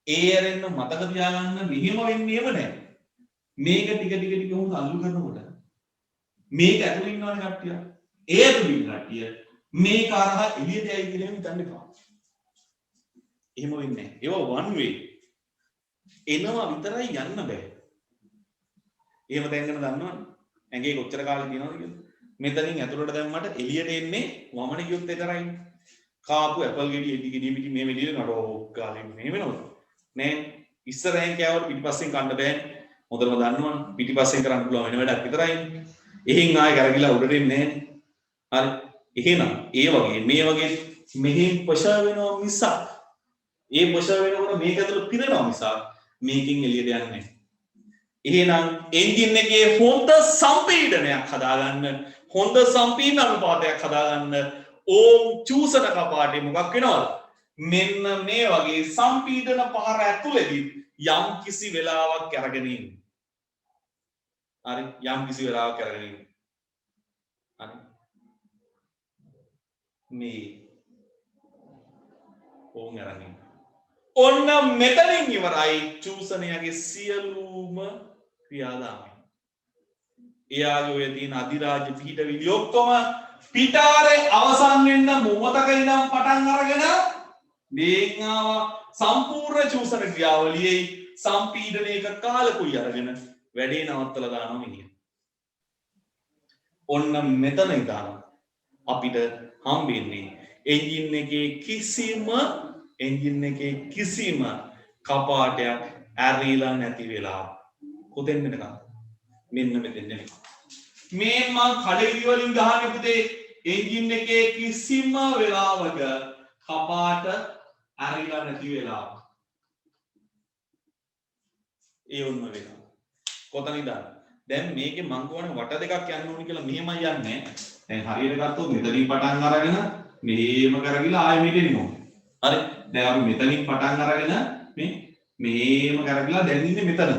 ඒ ඇරෙන්න මතක තියාගන්න මෙහෙම වෙන්නේම නැහැ. මේක ටික උන් අල්ලු කරනකොට මේක ඇතුළේ ඉන්නවනේ කට්ටිය. ඒ ඇතුළේ ඉන්න කට්ටිය මේක අරහා එළියට යයි කියලා හිතන්න එපා. එහෙම වෙන්නේ නැහැ. ඒවා one way. එනවා විතරයි යන්න බෑ. එහෙම දැනගෙන දන්නවනේ. ඇඟේ කොච්චර කාලෙ තියනවද කියලා. මෙතනින් ඇතුළට දැම්මට එළියට එන්නේ වමන ගියොත් විතරයි. කාපු ඇපල් ගෙඩිය ගෙඩිය පිටි මේ වෙලිය නඩෝ ගාලේ මේ වෙනවද? නෑ. ඉස්සරහෙන් කෑවට පිටිපස්සෙන් කන්න බෑනේ. හොඳටම දන්නවනේ පිටිපස්සෙන් කරන්න පුළුවන් වෙන වැඩක් විතරයි. එහෙන් ආයෙ කරගිලා උඩට එන්නේ නැහැ. හරි. එහෙනම් ඒ වගේ මේ වගේ මෙහෙන් ප්‍රෙෂර් වෙනවා මිසක් ඒ ප්‍රෙෂර් වෙනකොට මේක ඇතුළේ පිරෙනවා මිසක් මේකෙන් එළියට යන්නේ නැහැ. එහෙනම් එන්ජින් එකේ හොඳ සම්පීඩනයක් හදාගන්න, හොඳ සම්පීඩන අනුපාතයක් හදාගන්න ඕම් චූසන කපාටේ මොකක් වෙනවද? මෙන්න මේ වගේ සම්පීඩන පහර ඇතුළේදී යම් කිසි වෙලාවක් අරගෙන ඉන්න. හරි, යම් කිසි වෙලාවක් අරගෙන ඉන්න. හරි. මේ ඕම් අරගෙන ඉන්න. ඔන්න මෙතනින් ඉවරයි චූසනයගේ සියලුම ක්‍රියාදාමය. එයාගේ ඔය තියෙන අධිරාජ්‍ය පිහිටවිලි ඔක්කොම පිටාරේ අවසන් වෙන්න මොහොතක ඉඳන් පටන් අරගෙන මේන් ආවා සම්පූර්ණ චූසන ක්‍රියාවලියේ සම්පීඩනයක කාලකුයි අරගෙන වැඩේ නවත්තලා දානවා මිනිහ. ඔන්න මෙතන ඉඳන් අපිට හම්බෙන්නේ එන්ජින් එකේ කිසිම කපාටයක් ඇරිලා නැති වෙලා කොතෙන් වෙනකම් මෙන්න මෙතෙන් වෙනකම්. මේ මං කඩේලි වලින් ගහන්නේ පුතේ එන්ජින් එකේ කිසිම වෙලාවක කපාට ඇරිලා නැති වෙලා. ඒ වුණ වෙනවා. කොතනින්ද? දැන් මේකේ මං කියවනේ වට දෙකක් යන්න ඕනි කියලා මෙහෙමයි යන්නේ. දැන් හරියට ගත්තොත් මෙතනින් පටන් අරගෙන මෙහෙම කරගිලා ආයෙ මෙතන එනවා. හරි. දැන් අපි මෙතනින් පටන් අරගෙන මේ මෙහෙම කරගිලා දැන් ඉන්නේ මෙතන.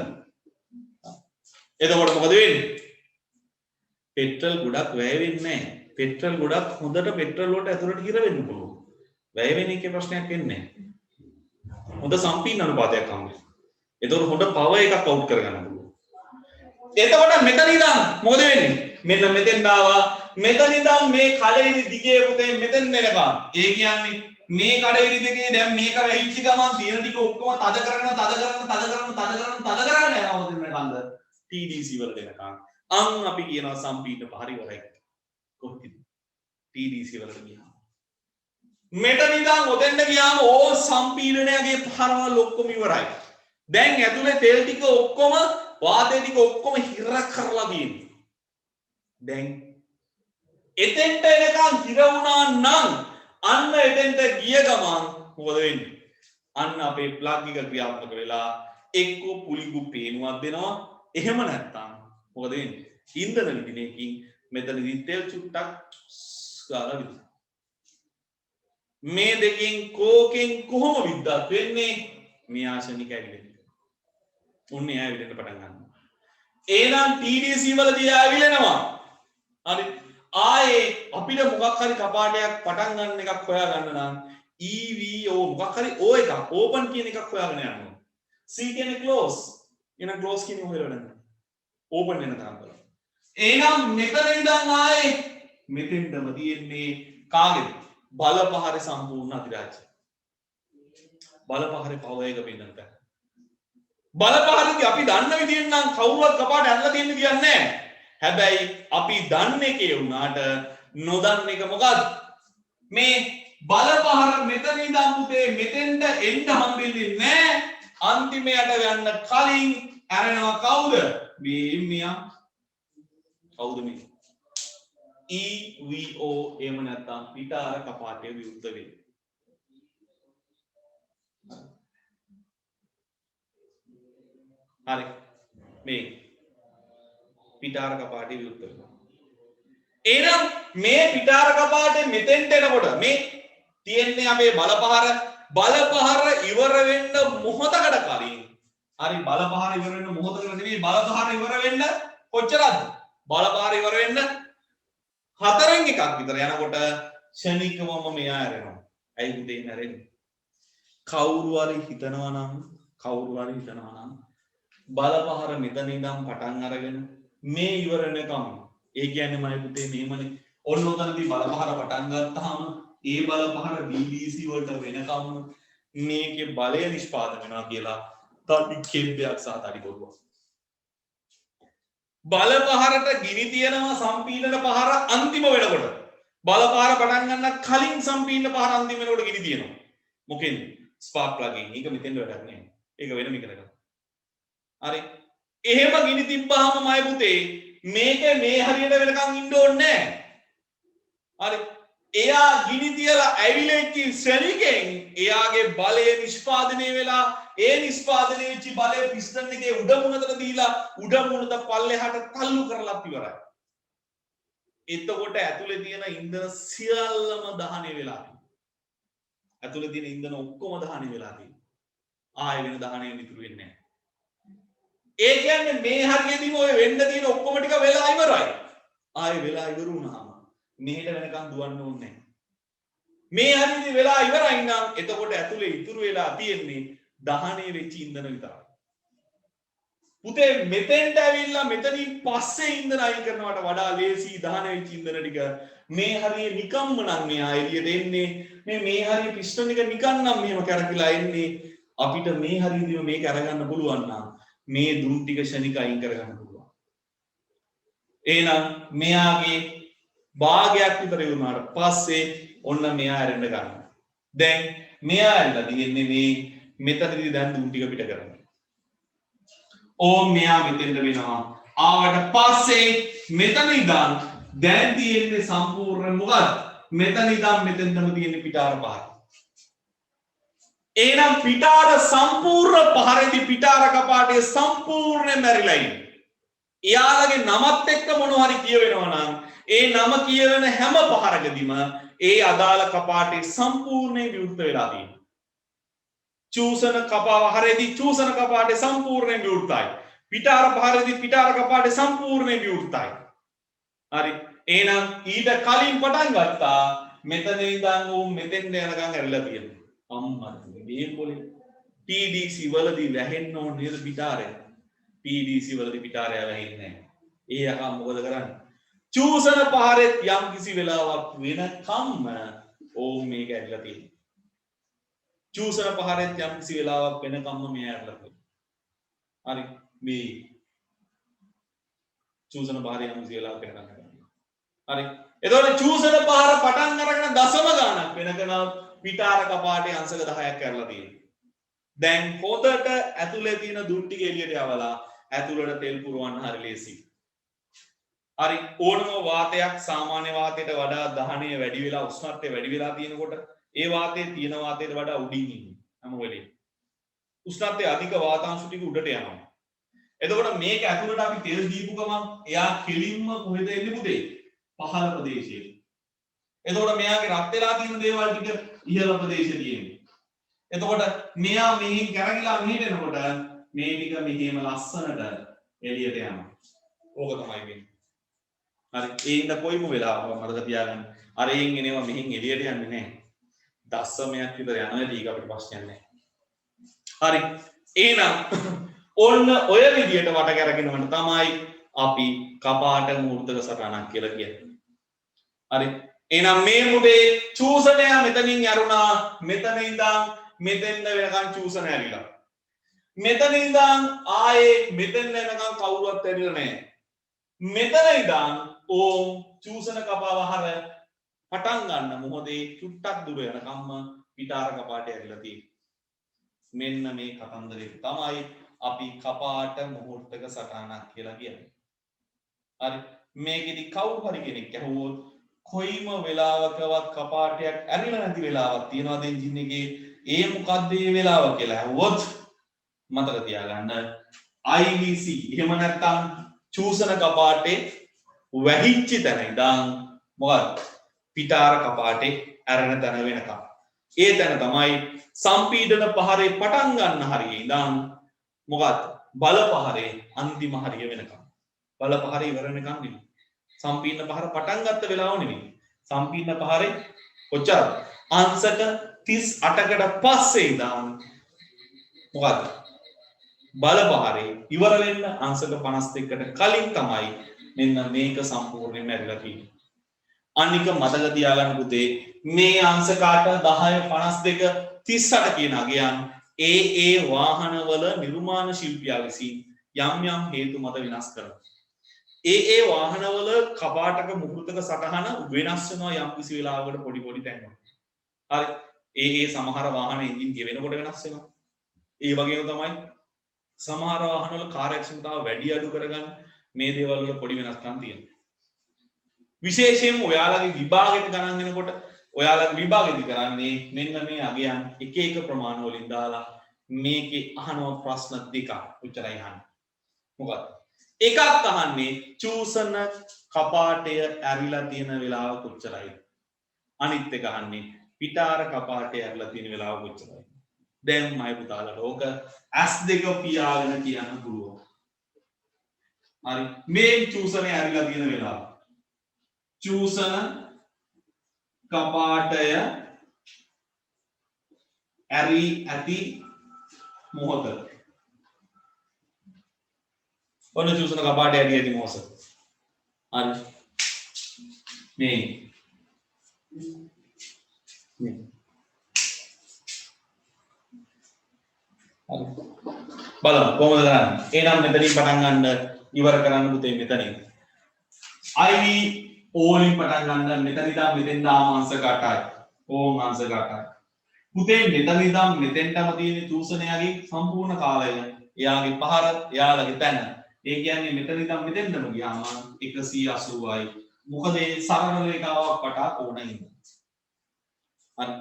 එතකොට මොකද වෙන්නේ? පෙට්‍රල් ගොඩක් වැය වෙන්නේ නැහැ. පෙට්‍රල් ගොඩක් හොඳට පෙට්‍රල් වලට ඇතුළට හිර වෙන්න පුළුවන්. වැය වෙන එකේ ප්‍රශ්නයක් වෙන්නේ නැහැ. හොඳ සම්පීඩන අනුපාතයක් හම්බෙයි. එතකොට හොඳ පවර් එකක් අවුට් කරගන්න පුළුවන්. එතකොට මෙතන ඉඳන් මොකද වෙන්නේ? මෙන්න මෙතෙන් ආවා. මෙතන ඉඳන් මේ කඩේලි දිගේ පුතේ මෙතෙන් වෙනකම්. ඒ කියන්නේ මේ කඩේලි දිගේ දැන් මේක වැහිච්ච ගමන් තියෙන ටික ඔක්කොම තද කරගෙන යනවා මෙතනද TDC වල දෙනකම්. අන් අපි කියනවා සම්පීඩන පහර ඉවරයි. කොහොමද? TDC වලට ගියාම. මෙතන ඉඳන් ඔතෙන්ට ගියාම ඕ සම්පීඩනයගේ පහරවල් ඔක්කොම ඉවරයි. දැන් ඇතුලේ තෙල් ටික ඔක්කොම වාතය ටික ඔක්කොම හිර කරලා තියෙනවා. දැන් එතෙන්ට එනකන් හිර වුණා නම් අන්න එතෙන්ට ගිය ගමන් මොකද වෙන්නේ? අන්න අපේ ප්ලග් එක ක්‍රියාත්මක වෙලා එක්ක පුලිගු පේනුවක් දෙනවා. එහෙම නැත්නම් මොකද වෙන්නේ? ඉන්ධන විදිනේකින් මෙතනදී තෙල් චුට්ටක් ගාලා විදිනවා. මේ දෙකෙන් කෝකෙන් කොහොම විද්දත් වෙන්නේ? මේ ආශනික ඇවිලෙන්න. උන්නේ ඇවිලෙන්න පටන් ගන්නවා. එහෙනම් TDC වලදී ඇවිලෙනවා. හරි. ආයේ අපිට මොකක් හරි කපාටයක් පටන් ගන්න එකක් හොයාගන්න නම් EVO මොකක් හරි O එකක් open කියන එකක් හොයාගෙන යන්න ඕනේ. C කියන්නේ close. එහෙනම් close කියන්නේ හොයලා ගන්න. open වෙන තරම් බලන්න. එහෙනම් මෙතන ඉඳන් ආයේ මෙතෙන්ටම තියෙන්නේ කාගේද? බලපහරේ සම්පූර්ණ අධිරාජ්‍ය. බලපහරේ පවර් එක පින්නන්ට. බලපහරේදී අපි දන්න විදිහෙන් නම් කවුරුවත් කපාට ඇරලා දෙන්න කියන්නේ නැහැ. හැබැයි අපි දන්න එකේ වුණාට නොදන්න එක මොකද්ද? මේ බලපහර මෙතන ඉඳන් පුතේ මෙතෙන්ට එන්න හම්බෙන්නේ නැහැ. අන්තිමයට යන්න කලින් ඇරෙනවා කවුද? මේ මියා. කවුද මේ? EVO එහෙම නැත්නම් පිටාර කපාටේ විරුද්ධ වෙන්නේ. හරි. මේ පිටාර කපාටේ විරුද්ධ වෙනවා. එහෙනම් මේ පිටාර කපාටේ මෙතෙන්ට එනකොට මේ තියෙන්නේ අපේ බලපහර ඉවර වෙන්න මොහොතකට කලින්. හරි බලපහර ඉවර වෙන්න මොහොතකට නෙවෙයි බලපහර ඉවර වෙන්න කොච්චරද? බලපහර ඉවර වෙන්න 4න් එකක් විතර යනකොට ක්ෂණිකවම මෙයා ඇරෙනවා. ඇයි පුතේ නැරෙන්නේ? කවුරු හරි හිතනවා නම් බලපහර මෙතන ඉඳන් පටන් අරගෙන මේ ඉවර වෙනකම් ඒ කියන්නේ මම පුතේ මෙහෙමනේ ඔන්න ඔතනදී බලපහර පටන් ගත්තාම ඒ බලපහර BBC වලට වෙනකම් මේකේ බලය නිෂ්පාදනය වෙනවා කියලා තඩි කෙබ්බයක් සහ තඩි බොරුවක්. බලපහරට ගිනි තියනවා සම්පීඩන පහර අන්තිම වෙනකොට. බලපහර පටන් ගන්න කලින් සම්පීඩන පහර අන්තිම වෙනකොට ගිනි තියනවා. මොකෙන්ද? ස්පාර්ක් ප්ලග් එකෙන්. ඒක මෙතෙන්ද වැඩක් නෑ. ඒක වෙනම එකකට. හරි. එහෙම ගිනි තිබ්බාම මයි පුතේ මේක මේ හරියට වෙනකන් ඉන්න ඕනේ නෑ. හරි. එයා ගිනි තියලා ඇවිලෙච්ච ශනිකෙන් එයාගේ බලය නිෂ්පාදනය වෙලා ඒ නිෂ්පාදනය වෙච්ච බලය පිස්ටන් එකේ උඩ මුණතට දීලා උඩ මුණත පල්ලෙහාට තල්ලු කරලා ඉවරයි. එතකොට ඇතුලේ තියෙන ඉන්ධන සියල්ලම දහනය වෙලා තියෙනවා. ඇතුලේ තියෙන ඉන්ධන ඔක්කොම දහනය වෙලා තියෙනවා. ආයෙ වෙන දහනය ඉතුරු වෙන්නේ නැහැ. ඒ කියන්නේ මේ හරියදීම ඔය වෙන්න තියෙන ඔක්කොම ටික වෙලා ඉවරයි. ආයෙ වෙලා ඉවර වුණාම මෙහෙට වෙනකන් දුවන්න ඕනේ නැහැ. මේ හරියදී වෙලා ඉවරයි නම් එතකොට ඇතුලේ ඉතුරු වෙලා තියෙන්නේ දහනය වෙච්ච ඉන්ධන විතරයි. පුතේ මෙතෙන්ට ඇවිල්ලා මෙතනින් පස්සේ ඉන්ධන අයින් කරනවට වඩා ලේසි දහනය වෙච්ච ඉන්ධන ටික මේ හරිය නිකම්ම නම් මෙහා එළියට එන්නේ. මේ හරිය පිස්ටන් එක නිකන් නම් මෙහෙම කරකිලා එන්නේ. අපිට මේ හරියදීම මේක අරගන්න පුළුවන් නම් මේ දුම් ටික ශනික අයින් කරගන්න පුළුවන්. එහෙනම් මෙයාගේ භාගයක් විතර වුණාට පස්සේ ඔන්න මෙයා ඇරෙන්න ගන්නවා. දැන් මෙයා ඇරලා තියෙන්නේ මේ මෙතනදී දැන් දුම් ටික පිට කරන්න. ඕම් මෙයා මෙතෙන්ට වෙනවා. ආවට පස්සේ මෙතන ඉඳන් දැන් තියෙන්නේ සම්පූර්ණ මොකක්ද? මෙතන ඉඳන් මෙතෙන්ටම තියෙන්නේ පිටාර පහර. එහෙනම් පිටාර සම්පූර්ණ පහරේදී පිටාර කපාටේ සම්පූර්ණයෙන් මැරිලා ඉන්නේ. එයාලගේ නමත් එක්ක මොනවා හරි කියවෙනවා නම් ඒ නම කියවෙන හැම පහරකදීම ඒ අදාළ කපාටේ සම්පූර්ණයෙන් විවෘත වෙලා තියෙනවා. චූසන කපාවහරේදී චූසන කපාටේ සම්පූර්ණයෙන් විවෘතයි. පිටාර පහරේදී පිටාර කපාටේ සම්පූර්ණයෙන් විවෘතයි. හරි. එහෙනම් ඊට කලින් පටන් ගත්තා මෙතන ඉඳන් මෙතෙන්ට යනකම් ඇරිලා තියෙනවා. අම්මා මේ පොලේ TDC වලදී වැහෙන්න ඕන නේද පිටාරය? TDC වලදී පිටාරය වැහෙන්නේ නැහැ. ඒ යකා මොකද කරන්නේ? චූසන පහරෙත් යම් කිසි වෙලාවක් වෙනකම්ම ඕම් මේක ඇරිලා තියෙනවා. චූසන පහරෙත් යම් කිසි වෙලාවක් වෙනකම්ම මේ ඇරිලා තියෙනවා. හරි. මේ චූසන පහරේ යම් කිසි වෙලාවක් වෙනකම් ඇරිලා. හරි. එතකොට චූසන පහර පටන් අරගෙන දශම ගාණක් වෙනකන් පිටාර කපාටේ අංශක 10ක් කරලා තියෙනවා. දැන් හොදට ඇතුලේ තියෙන දුම් ටික එළියට යවලා ඇතුලට තෙල් පුරවන්න හරි ලේසි. හරි ඕනම වාතයක් සාමාන්‍ය වාතයට වඩා දහනය වැඩි වෙලා උෂ්ණත්වය වැඩි වෙලා තියෙනකොට ඒ වාතයේ තියෙන වාතයට වඩා උඩින් ඉන්නේ හැම වෙලේම. උෂ්ණත්වය අධික වාතාංශ ටික උඩට යනවා. එතකොට මේක ඇතුලට අපි තෙල් දීපු ගමන් එයා කෙලින්ම කොහෙද එන්නේ පුතේ? පහළ ප්‍රදේශයේ. එතකොට මෙයාගේ රත් වෙලා තියෙන දේවල් ටික ඉහළ ප්‍රදේශයේ තියෙන්නේ. එතකොට මෙයා මෙහින් කරගිලා මෙහෙට එනකොට මේ ටික මෙහෙම ලස්සනට එළියට යනවා. ඕක තමයි වෙන්නේ. හරි ඒ ඉන්න කොයිම වෙලාවක මතක තියාගන්න. අර එයින් එනවා මෙහින් එළියට යන්නේ නැහැ. දශමයක් විතර යනවා ඊට අපිට ප්‍රශ්නයක් නැහැ. හරි එහෙනම් ඔන්න ඔය විදියට වට කරගෙනවන්න තමයි අපි කපාට මූර්තක සටහනක් කියලා කියන්නේ. හරි එහෙනම් මේ මුදේ චූසනය මෙතනින් යරුණා මෙතන ඉඳන් මෙතෙන්ද වෙනකන් චූසන ඇරිලා. මෙතන ඉඳන් ආයේ මෙතෙන් වෙනකන් කවුරුවත් ඇරිලා නැහැ. මෙතන ඉඳන් ඕම් චූසන කපාවහර පටන් ගන්න මොහොතේ චුට්ටක් දුර යනකම්ම පිටාර කපාටේ ඇරිලා තියෙනවා. මෙන්න මේ කතන්දරේ තමයි අපි කපාට මුහුර්තක සටහනක් කියලා කියන්නේ. හරි මේකෙදි කවුරු හරි කෙනෙක් ඇහුවොත් කොයිම වෙලාවකවත් කපාටයක් ඇරිලා නැති වෙලාවක් තියෙනවද එන්ජින් එකේ ඒ මොකද්ද මේ වෙලාව කියලා ඇහුවොත් මතක තියාගන්න IVC එහෙම නැත්නම් චූසන කපාටේ වැහිච්ච තැන ඉඳන් මොකක්ද පිටාර කපාටේ ඇරෙන තැන වෙනකම් ඒ තැන තමයි සම්පීඩන පහරේ පටන් ගන්න හරිය ඉඳන් මොකක්ද බල පහරේ අන්තිම හරිය වෙනකම් බල පහරේ ඉවර වෙනකම් නෙමෙයි සම්පීඩන පහර පටන් ගත්ත වෙලාව නෙමෙයි සම්පීඩන පහරේ කොච්චර අංශක 38කට පස්සේ ඉඳන් මොකක්ද බල පහරේ ඉවර වෙන්න අංශක 52කට කලින් තමයි මෙන්න මේක සම්පූර්ණයෙන්ම ඇරිලා තියෙන්නේ. අනික මතක තියාගන්න පුතේ මේ අංශක 8 10 52 38 කියන අගයන් ඒ වාහනවල නිර්මාණ ශිල්පියා විසින් යම් යම් හේතු මත විනාශ කරනවා. ඒ වාහනවල කපාටක මුහුර්තක සටහන වෙනස් වෙනවා යම් කිසි වෙලාවකට පොඩි පොඩි තැන්වල. හරි. ඒ සමහර වාහන එන්ජින් ගෙවෙනකොට වෙනස් වෙනවා. ඒ වගේම තමයි සමහර වාහනවල කාර්යක්ෂමතාව වැඩි අඩු කරගන්න මේ දේවල් වල පොඩි වෙනස්කම් තියෙනවා. විශේෂයෙන්ම ඔයාලගේ විභාගෙට ගණන් දෙනකොට ඔයාලගේ විභාගෙදි කරන්නේ මෙන්න මේ අගයන් එක එක ප්‍රමාණ වලින් දාලා මේකේ අහනවා ප්‍රශ්න දෙකක් උච්චරයි අහන්නේ. මොකක්ද? එකක් අහන්නේ චූසන කපාටය ඇරිලා තියෙන වෙලාව කොච්චරයි? අනිත් එක අහන්නේ පිටාර කපාටය ඇරිලා තියෙන වෙලාව කොච්චරයි? දැන් මයි පුතාලට ඕක S2 පියාගෙන කියන්න පුළුවන්. හරි. මේ චූසනේ ඇරිලා තියෙන වෙලාව. චූසන කපාටය ඇරි ඇති මොහොත. ඔන්න චූසන කපාටය ඇරි ඇති මොහොත. හරි. මේ බලමු කොහොමද කරන්නේ. එහෙනම් මෙතනින් පටන් ගන්න ඉවර කරන්න පුතේ මෙතනින්. IV O වලින් පටන් ගන්න මෙතන ඉඳන් මෙතෙන් දාම අංශක 8යි. ඕම් අංශක 8යි. පුතේ මෙතන ඉඳන් මෙතෙන්ටම තියෙන චූසනයාගේ සම්පූර්ණ කාලය, එයාගේ පහර, එයාලගේ තැන. ඒ කියන්නේ මෙතන ඉඳන් මෙතෙන්ටම ගියාම 180යි. මොකද ඒ සරල රේඛාවක් වටා කොණ ඉන්නේ. හරි.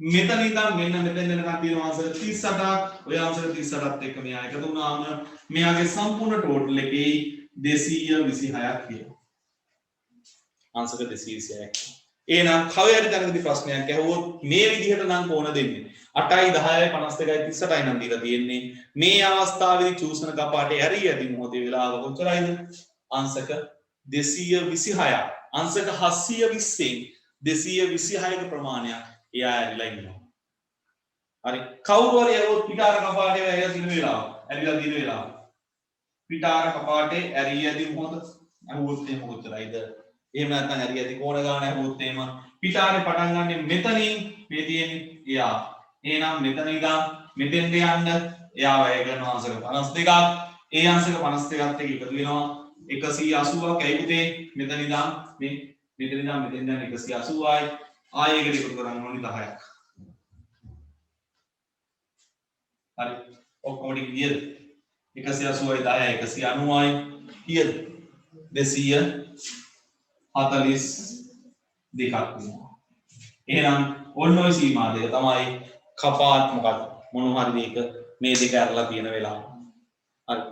මෙතන ඉඳන් මෙන්න මෙතෙන් වෙනකන් තියෙන අංශක 38ක්, ඔය අංශක 38ත් එක්ක මෙයා එකතු වුණාම මෙයාගේ සම්පූර්ණ ටෝටල් එකේ 226ක් තියෙනවා. අංශක 226ක්. එහෙනම් කවයරි දැනගදී ප්‍රශ්නයක් ඇහුවොත් මේ විදිහට නම් කොන දෙන්නේ 8යි 10යි 52යි 38යි නම් දීලා තියෙන්නේ. මේ අවස්ථාවේදී චූසන කපාටේ ඇරී ඇති මොහොතේ වෙලාව කොච්චරයිද? අංශක 226ක්. අංශක 720න් 226ක ප්‍රමාණයක් එයා ඇරිලා ඉන්නවා. හරි. කවුරු හරි ඇහුවොත් පිටාර කපාටේ ඇරිලා තියෙන වෙලාව. ඇරිලා තියෙන වෙලාව. පිටාර කපාටේ ඇරී ඇති මොහොත ඇහුවොත් එහෙම කොච්චරයිද? එහෙම නැත්නම් හරි ඇති කෝණ ගාන හැමෝත් එහෙම පිටාරේ පටන් ගන්න මෙතනින් මේ තියෙන්නේ එයා. එහෙනම් මෙතන ඉඳන් මෙතෙන්ට යන්න එයා වැය කරන අංශක 52ක්. ඒ අංශක 52ත් එක්ක එකතු වෙනවා 180ක්. ඇයි පුතේ? මෙතන ඉඳන් මේ මෙතන ඉඳන් මෙතෙන් යන 180යි. ආයෙ එකට එකතු කරන්න ඕනේ 10ක්. හරි. ඔක්කොම ටික කීයද? 180යි 10යි 190යි කීයද? 242ක් වෙනවා. එහෙනම් ඔන්න ඔය සීමා දෙක තමයි කපාත් මොකක්ද මොන හරි දෙයක මේ දෙක අරලා තියෙන වෙලාව. හරි.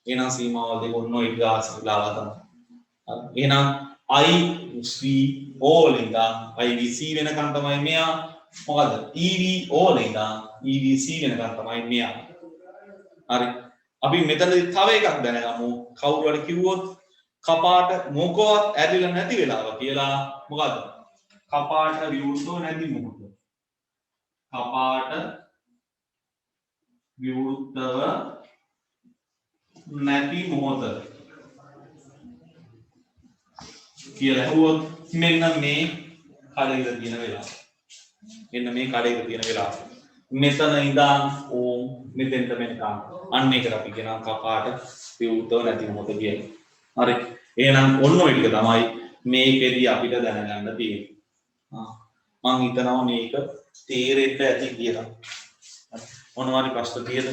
එහෙනම් සීමාවල් දෙක ඔන්න ඔය ගාස් වෙලාව තමයි. හරි. එහෙනම් IC O වලින් IVC වෙනකන් තමයි මෙයා මොකද? EVO වලින් EVC වෙනකන් තමයි මෙයා. හරි. අපි මෙතනදී තව එකක් දැනගමු. කවුරු හරි කිව්වොත් කපාට මොකවත් ඇරිලා නැති වෙලාව කියලා මොකද්ද? කපාට විවෘතව නැති මොහොත. කපාට විවෘතව නැති මොහොත කියලා හුවොත් මෙන්න මේ කඩේක තියෙන වෙලාව. මෙන්න මේ කඩේක තියෙන වෙලාව. මෙතන ඉඳන් ඕම් මෙතෙන්ට මෙතන අන්න එකට අපි කියනවා කපාට විවෘතව නැති මොහොත කියලා. හරි. එහෙනම් ඔන්න ඔය ටික තමයි මේකෙදී අපිට දැනගන්න තියෙන්නේ. මම හිතනවා මේක තේරෙන්න ඇති කියලා. මොනවාරි ප්‍රශ්න තියෙද?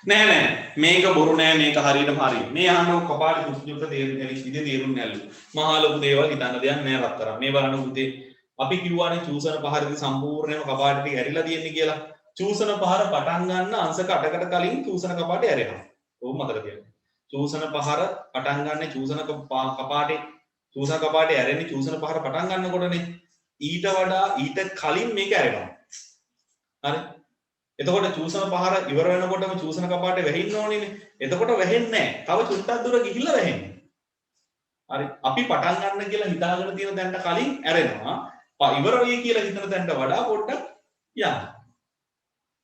නෑ මේක බොරු නෑ මේක හරියටම හරි. මේ අහන්න කපාට කුස්ජුට තේරුම් නැල්ලු. මහා ලොකු දේවල් හිතන්න දෙයක් නෑ රත්තරන්. මේ බලන්න පුතේ අපි කිව්වානේ චූසන පහරදී සම්පූර්ණයෙන්ම කපාට ටික ඇරිලා තියෙන්නේ කියලා. චූසන පහර පටන් ගන්න අංශක 8කට කලින් චූසන කපාටේ ඇරෙනවා. ඕක මතක තියාගන්න. චූසන පහර පටන් ගන්න චූසන කපාටේ ඇරෙන්නේ චූසන පහර පටන් ගන්නකොටනේ. ඊට වඩා ඊට කලින් මේක ඇරෙනවා. හරි. එතකොට චූසන පහර ඉවර වෙනකොටම චූසන කපාටේ වැහින්න ඕනේනේ. එතකොට වැහෙන්නේ නැහැ. තව චුට්ටක් දුර ගිහිල්ලා වැහෙන්නේ. හරි. අපි පටන් ගන්න කියලා හිතාගෙන තියෙන තැනට කලින් ඇරෙනවා. ඉවර වෙයි කියලා හිතන තැනට වඩා පොඩ්ඩක් යනවා.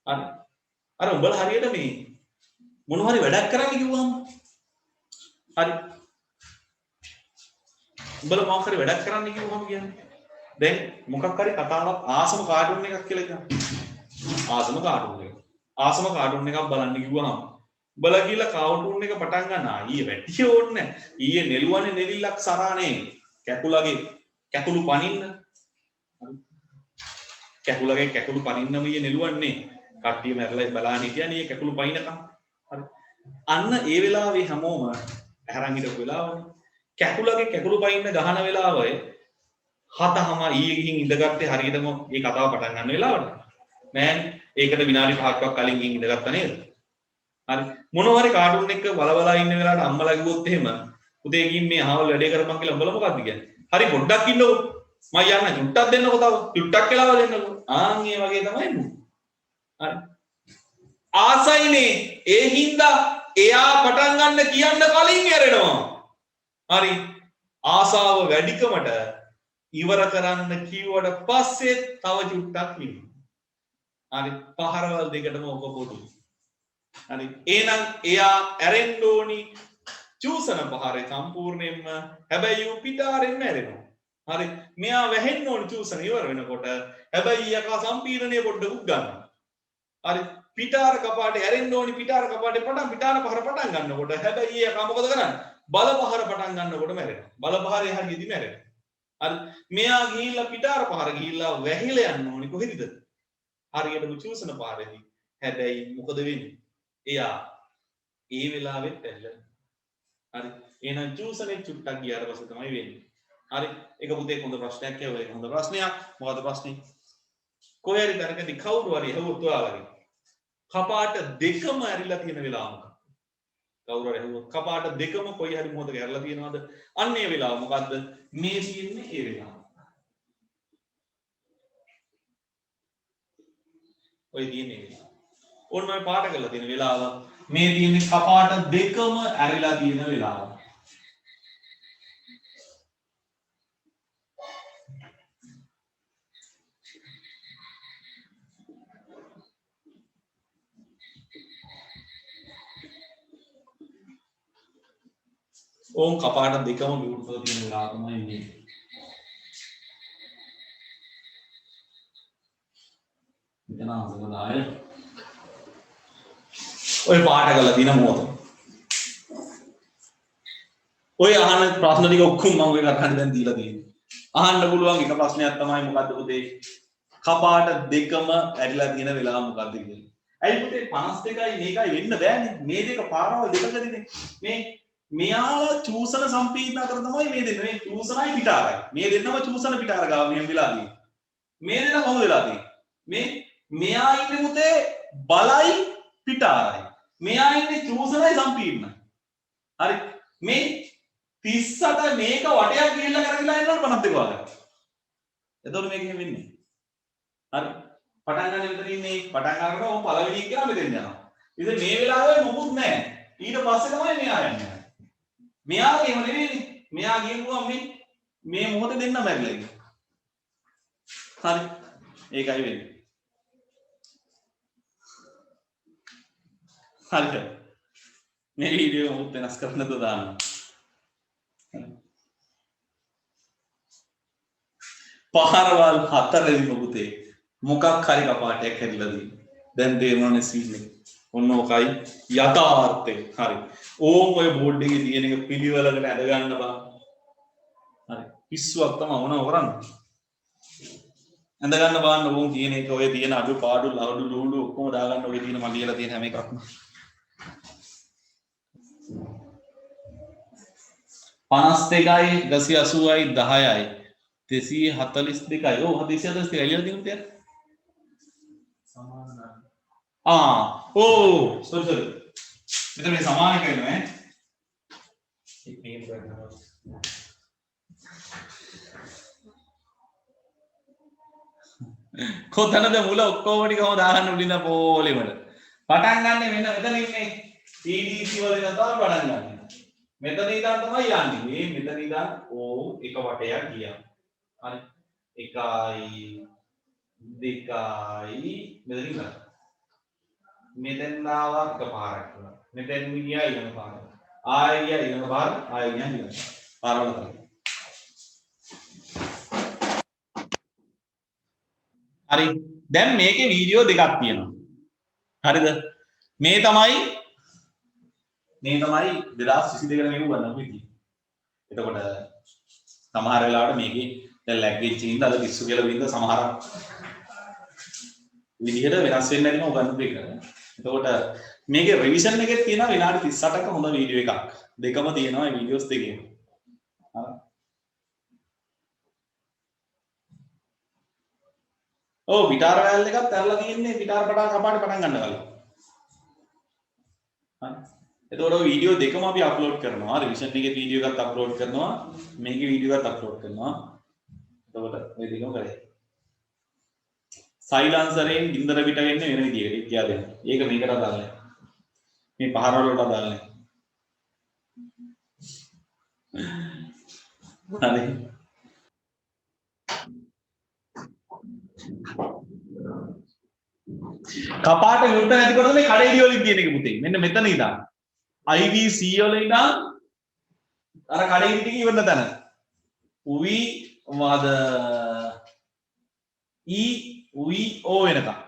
හරි. අර උඹලා හරියට මේ මොන හරි වැඩක් කරන්න කිව්වම හරි. උඹලා මොකක් හරි වැඩක් කරන්න කිව්වම කියන්නේ දැන් මොකක් හරි කතාවක් ආසම කාටුන් එකක් කියලා කියනවා. ආසම කාටුන් එක. ආසම කාටුන් එකක් බලන්න කිව්වහම උඹලා කියලා කාටුන් එක පටන් ගන්න ඊයේ වැටිය ඕනේ නැහැ. ඊයේ නෙළුවනේ නෙලිලක් සරානේ. කැකුලගේ කැකුළු පනින්න. කැකුලගේ කැකුළු පනින්නම ඊයේ නෙළුවන්නේ. කට්ටිය මැරලා බලන්න හිටියනේ කැකුළු පනිනකම්. හරි. අන්න ඒ වෙලාවේ හැමෝම ඇහරන් හිටපු වෙලාවනේ. කැකුලගේ කැකුළු පනින්න ගහන වෙලාවේ හතම ඊයේ ගිහින් ඉඳගත්තේ හරියටම මේ කතාව පටන් ගන්න වෙලාවට. නෑනේ. ඒකට විනාඩි 5ක් කලින් ගිහින් ඉඳගත්තා නේද? හරි. මොනවා හරි කාටුන් එක බලබලා ඉන්න වෙලාවට අම්මලා කිව්වොත් එහෙම උදේ ගිහින් මේ අහවල් වැඩේ කරපන් කියලා උඹලා මොකක්ද කියන්නේ? හරි පොඩ්ඩක් ඉන්නකෝ. මම යන්න චුට්ටක් දෙන්නකෝ තව. චුට්ටක් වෙලාව දෙන්නකෝ. ආන් මේ වගේ තමයි නු. හරි. ආසයිනේ ඒ හින්දා එයා පටන් ගන්න කියන්න කලින් ඇරෙනවා. හරි. ආසාව වැඩිකමට ඉවර කරන්න කිව්වට පස්සේ තව චුට්ටක් ඉන්න. හරි. පහරවල් දෙකටම ඔක පොදුයි. හරි. එහෙනම් එයා ඇරෙන්න ඕනි චූසන පහරේ සම්පූර්ණයෙන්ම. හැබැයි ඌ පිටාරෙන් මැරෙනවා. හරි. මෙයා වැහෙන්න ඕනි චූසන ඉවර වෙනකොට. හැබැයි යකා සම්පීඩනය පොඩ්ඩක් ගන්නවා. හරි. පිටාර කපාටේ ඇරෙන්න ඕනි පිටාර කපාටේ පිටාර පහර පටන් ගන්නකොට හැබැයි යකා මොකද කරන්නේ? බල පහර පටන් ගන්නකොට මැරෙනවා. බල පහරේ හරියදී මැරෙනවා. හරි. මෙයා ගිහිල්ලා පිටාර පහර ගිහිල්ලා වැහිලා යන්න ඕනි කොහෙද? හරියටම චූසන පාරේදී. හැබැයි මොකද වෙන්නේ? එයා ඒ වෙලාවෙත් ඇල්ලනවා. හරි. එහෙනම් චූසනේ චුට්ටක් ගියාට පස්සේ තමයි වෙන්නේ. හරි. ඒක පුතේ හොඳ ප්‍රශ්නයක් කියව ඒක හොඳ ප්‍රශ්නයක්. මොකද ප්‍රශ්නේ? කොහේ හරි තැනකදී කවුරු හරි ඇහුවොත් ඔයාලගේ කපාට දෙකම ඇරිලා තියෙන වෙලාව මොකක්ද? කවුරු හරි ඇහුවොත් කපාට දෙකම කොයි හරි මොහොතක ඇරලා තියෙනවද? අන්න ඒ වෙලාව මොකද්ද? මේ තියෙන්නේ ඒ වෙලාව. ඔය තියෙන්නේ ඒ වෙලාව. ඕන මම පාට කරලා තියෙන වෙලාව මේ තියෙන්නේ කපාට දෙකම ඇරිලා තියෙන වෙලාව. ඕන් කපාට දෙකම විවෘතව තියෙන වෙලාව තමයි මේ. මෙතන අසවලාය. ඔය පාට කරලා තියෙන මොහොත. ඔය අහන ප්‍රශ්න ටික ඔක්කොම මම ඔය කරන්න දැන් දීලා තියෙනවා. අහන්න පුළුවන් එක ප්‍රශ්නයක් තමයි මොකද්ද පුතේ? කපාට දෙකම ඇරිලා තියෙන වෙලාව මොකද්ද කියලා. ඇයි පුතේ 52යි මේකයි වෙන්න බෑනේ. මේ දෙක පාරවල් දෙකකදීනේ. මේ මෙයාලා චූසන සම්පීඩන අතර තමයි මේ දෙන්න. මේ චූසනයි පිටාරයි. මේ දෙන්නම චූසන පිටාර ගාව මෙහෙම වෙලා තියෙන්නේ. මේ දෙන්න කොහොමද වෙලා තියෙන්නේ? මෙයා ඉන්නේ පුතේ බලයි පිටාරයි. මෙයා ඉන්නේ චූසනයි සම්පීඩනයි. හරි. මේ 38 මේක වටයක් ගිහිල්ලා කරගිලා යනකොට 52 වගේ. එතකොට මේක එහෙම වෙන්නේ. හරි. පටන් ගන්න විතර ඉන්නේ පටන් ගන්නකොට ඕම පළවෙනි එක කියලා මෙතෙන් යනවා. ඉතින් මේ වෙලාවේ මොකුත් නැහැ. ඊට පස්සේ තමයි මෙයා යන්නේ. මෙයාගේ එහෙම නෙවෙයිනේ. මෙයා ගියපුවම මේ මොහොතේ දෙන්න මැරිලා ඉන්නේ. හරි. ඒකයි වෙන්නේ. හරිද? මේ වීඩියෝ මොකද වෙනස් කරන්නද දාන්න. පහරවල් 4 පුතේ මොකක් හරි කපාටයක් හැදිලා තියෙනවා. දැන් තේරෙනවනේ සීන් එක. ඔන්න ඔකයි යථාර්ථය. හරි. ඕම් ඔය බෝඩ් එකේ තියෙන එක පිළිවෙලකට ඇද ගන්න බා. හරි. පිස්සුවක් තමයි මොනව කරන්නේ. ඇඳ ගන්න බලන්න ඕම් කියන එක ඔය තියෙන අඩු පාඩු ලහඩු ලූඩු ඔක්කොම දාගන්න ඔය තියෙන මම ලියලා තියෙන හැම එකක්ම. 52යි 180යි 10යි 242යි. ඔව් 242 එළියට දිනුත් යාර. සමාන. ඕ සෝරි. මෙතන මේ සමාන කරනවා ඈ. මේක ගන්නවා. කොතනද මුල ඔක්කොම ටික කොහොමද දාගන්න උඩින් පොලෙමඩ. පටන් ගන්න වෙන මෙතන ඉන්නේ TDC වල ඉඳන් තමයි පටන් ගන්න. මෙතන ඉඳන් තමයි යන්නේ. මේ මෙතන ඉඳන් ඕ එක වටයක් ගියා. හරි. 1යි 2යි මෙතන ඉඳන්. මෙතෙන් ආවා එකපාරක් වුණා. මෙතෙන් ගියා ඊළඟ පාර. ආයෙ ගියා ඊළඟ පාර ආයෙ ගියා ඊළඟ පාරවල තමයි. හරි. දැන් මේකේ වීඩියෝ දෙකක් තියෙනවා. හරිද? මේ තමයි 2022 කට මෙව ගන්න අපි තියෙන්නේ. එතකොට සමහර වෙලාවට මේකේ දැන් ලැග් වෙච්ච ඉඳ අද පිස්සු කියලා වින්ද සමහර විදිහට වෙනස් වෙන්න ඇතිම උගන්වපු එක. එතකොට මේකේ රිවිෂන් එකේ තියෙනවා විනාඩි 38ක හොඳ වීඩියෝ එකක්. දෙකම තියෙනවා මේ වීඩියෝස් දෙකේම. හරි. ඔව් ගිටාර වෑල් එකත් ඇරලා තියෙන්නේ ගිටාර කපාට පටන් ගන්න කලින්. හරි. එතකොට ඔය වීඩියෝ දෙකම අපි අප්ලෝඩ් කරනවා. රිවිෂන් එකේ වීඩියෝ එකත් අප්ලෝඩ් කරනවා. මේකේ වීඩියෝ එකත් අප්ලෝඩ් කරනවා. එතකොට මේ දෙකම කරේ. සයිලන්සරෙන් ගින්දර පිට වෙන්නේ වෙන විදියකට කියලා දෙන්න. ඒක මේකට අදාළ නැහැ. මේ පහරවල වලට අදාළ නැහැ. හරි. කපාට විරුද්ධ නැතිකොට මේ කඩේඩි වලින් තියෙන එක පුතේ. මෙන්න මෙතන ඉඳන්. IVC වල ඉඳන් අර කඩේඩි ටික ඉවරන තැන. උවි වාද UVO වෙනකම්.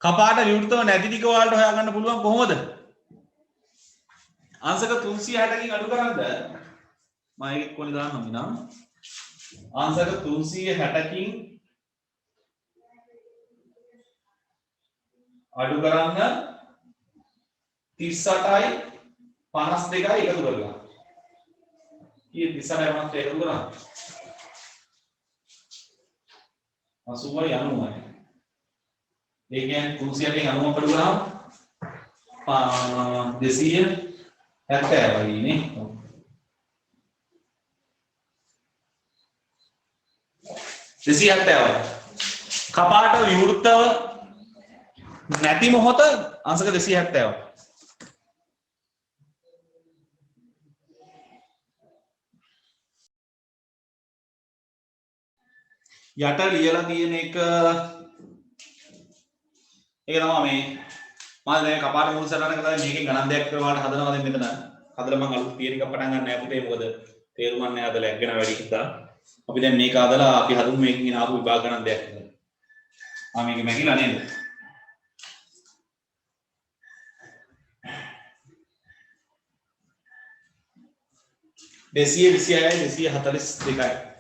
කපාට විවෘතව නැති ටික ඔයාලට හොයාගන්න පුළුවන් කොහොමද? අංශක 360කින් අඩු කරන්ද? මම ඒක කොහොමද දාන්නම් නම් අංශක 360කින් අඩු කරන්න 38යි 52යි එකතු කරගන්න. ये 38යි 52 එකතු කරන්න 80යි 90යි. ඒ කියන්නේ 360න් 90 අඩු කරාම 270යි නේ. 270යි. කපාට විවෘතව නැති මොහොත අංශක 270යි. යට ලියලා තියෙන එක ඒක තමයි මේ මම දැන් කපාට මුල් සටහන කරලා මේකෙන් ගණන් දෙයක් කරවාට හදනවා දැන් මෙතන හදලා මම අලුත් තියෙන එකක් පටන් ගන්න නැහැ පුතේ මොකද තේරුම් ගන්න හදලා ලැග් වෙන වැඩි හින්දා අපි දැන් මේක හදලා අපි හදමු මේකෙන් ආපු විභාග ගණන් දෙයක් හදලා මේක මැකිලා නේද 226යි 242යි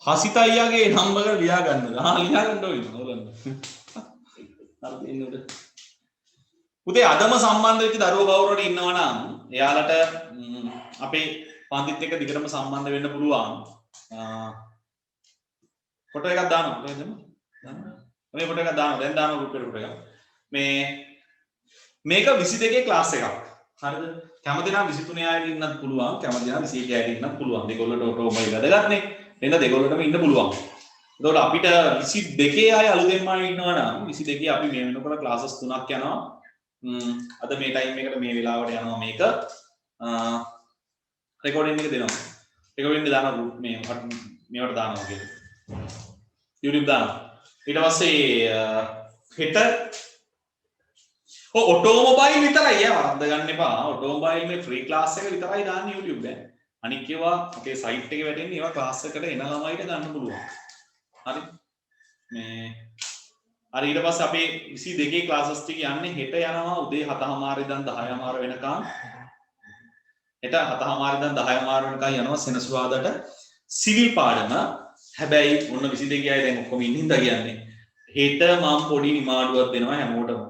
හසිත අයියාගේ නම්බර ලියා ගන්නද? ලියා ගන්න ඕනේ නෝලන්න. හරි එන්න උඩ. පුතේ අදම සම්බන්ධ වෙච්ච දරුවෝ කවුරු හරි ඉන්නවා නම් එයාලට අපේ පන්තිත් එක්ක දිගටම සම්බන්ධ වෙන්න පුළුවන්. ෆොටෝ එකක් දානවා. කොහෙන්ද? මේ ෆොටෝ එකක් දානවා. දැන් දානවා ගෲප් එකට ෆොටෝ එකක්. මේක 22 ක්ලාස් එකක්. හරිද? කැමති නම් 23 අයට ඉන්නත් පුළුවන්. කැමති නම් 21 අයට ඉන්නත් පුළුවන්. දෙකොල්ලට ඔටෝමයි වැදගත්නේ. එන්න දෙකොල්ලටම ඉන්න පුළුවන්. එතකොට අපිට 22 අය අලුතෙන්ම ඉන්නවා නම් 22 අපි මේ වෙනකොට ක්ලාසස් 3ක් යනවා. අද මේ ටයිම් එකට මේ වෙලාවට යනවා මේක. රෙකෝඩින් එක දෙනවා. රෙකෝඩින් එක දානවා මේ මේවට දානවා කියලා. YouTube දානවා. ඊට පස්සේ හෙට ඔටෝමොබයිල් විතරයි වරද්ද ගන්න එපා. ඔටෝමොබයිල් මේ ෆ්‍රී ක්ලාස් එක විතරයි දාන්නේ YouTube දැන්. අනික ඒවා අපේ සයිට් එකේ වැටෙන්නේ ඒවා ක්ලාස් එකට එන ළමයිට ගන්න පුළුවන්. හරි. මේ අර ඊට පස්සේ අපේ 22 ක්ලාසස් ටික යන්නේ හෙට යනවා උදේ 7:00 ඉඳන් 10:00 වෙනකම්. හෙට 7:00 ඉඳන් 10:00 වෙනකම් යනවා සෙනසුරාදාට සිවිල් පාඩම. හැබැයි ඔන්න 22 අය දැන් ඔක්කොම ඉන්න හින්දා කියන්නේ. හෙට මම පොඩි නිමාඩුවක් දෙනවා හැමෝටම.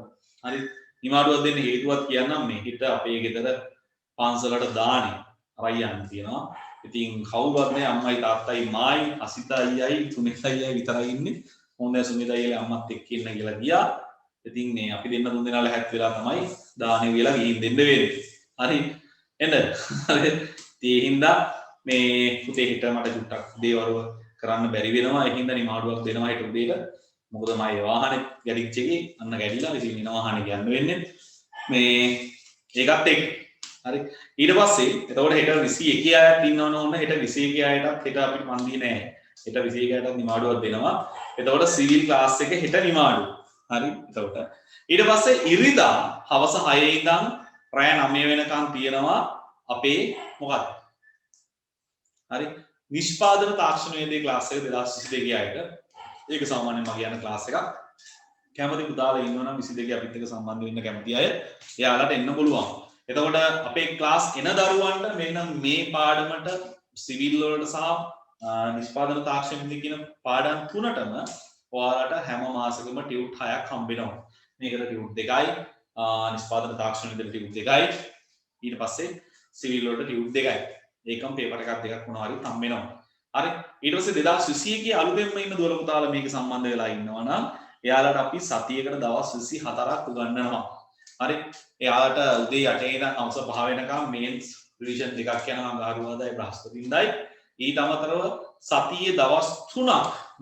හරි. නිමාඩුවක් දෙන්න හේතුවක් කියන්නම් මේ හෙට අපේ ගෙදර පන්සලට දානේ අරයන් තියෙනවා. ඉතින් කවුරුවත් නෑ අම්මයි තාත්තයි මායි අසිත අයියයි සුනිත් අයියයි විතරයි ඉන්නේ. හොඳයි සුනිත් අයියලා අම්මත් එක්ක ඉන්න කියලා ගියා. ඉතින් මේ අපි දෙන්න තුන් දෙනා ලැහැත් වෙලා තමයි දානේ කියලා ගිහින් දෙන්න වෙන්නේ. හරි. එන්න. හරි. ඒ හින්දා මේ පුතේ හෙට මට චුට්ටක් දේවරුව කරන්න බැරි වෙනවා. ඒ හින්දා නිමාඩුවක් දෙනවා හෙට උදේට. මොකද මගේ වාහනේ ගැටිච් එකේ අන්න ගැටිලා ඉතින් ඉන වාහනේ යන්න වෙන්නේ. මේ ඒකත් එක්ක හරි ඊට පස්සේ එතකොට හෙට 21 අයත් ඉන්නවනේ ඕන හෙට 21 අයටත් හෙට අපිට මන්දිය නෑ හෙට 21 අයටත් නිමාඩුවක් දෙනවා එතකොට සිවිල් ක්ලාස් එක හෙට නිමාඩු හරි එතකොට ඊට පස්සේ ඉරිදා හවස 6 ඉඳන් රෑ 9 වෙනකන් තියෙනවා අපේ මොකක්ද හරි නිෂ්පාදන තාක්ෂණ වේදේ ක්ලාස් එක 2022 අයට ඒක සාමාන්‍යයෙන් මම කියන ක්ලාස් එකක් කැමති පුතාලා ඉන්නවනම් 22 අපිත් එක්ක සම්බන්ධ වෙන්න කැමති අය එයාලට එන්න පුළුවන්. එතකොට අපේ ක්ලාස් එන දරුවන්ට මෙන්න මේ පාඩමට සිවිල් වලට සහ නිෂ්පාදන තාක්ෂණික කියන පාඩම් තුනටම ඔයාලට හැම මාසෙකම ටියුට් 6ක් හම්බ වෙනවා. මේකට ටියුට් 2යි නිෂ්පාදන තාක්ෂණික ටියුට් 2යි ඊට පස්සේ සිවිල් වලට ටියුට් 2යි. ඒකම පේපර් එකක් දෙකක් මොනවා හරි හම්බ වෙනවා. හරි ඊට පස්සේ 2021 ගේ අලුතෙන්ම ඉන්න දුවල පුතාලා මේක සම්බන්ධ වෙලා ඉන්නවා නම් එයාලට අපි සතියකට දවස් 24ක් උගන්වනවා. හරි එයාලට උදේ 8 ඉඳන් හවස 5 වෙනකම් මේන්ස් රිවිෂන් දෙකක් යනවා අඟහරුවාදායි බ්‍රහස්පතින්දායි. ඊට අමතරව සතියේ දවස් 3ක්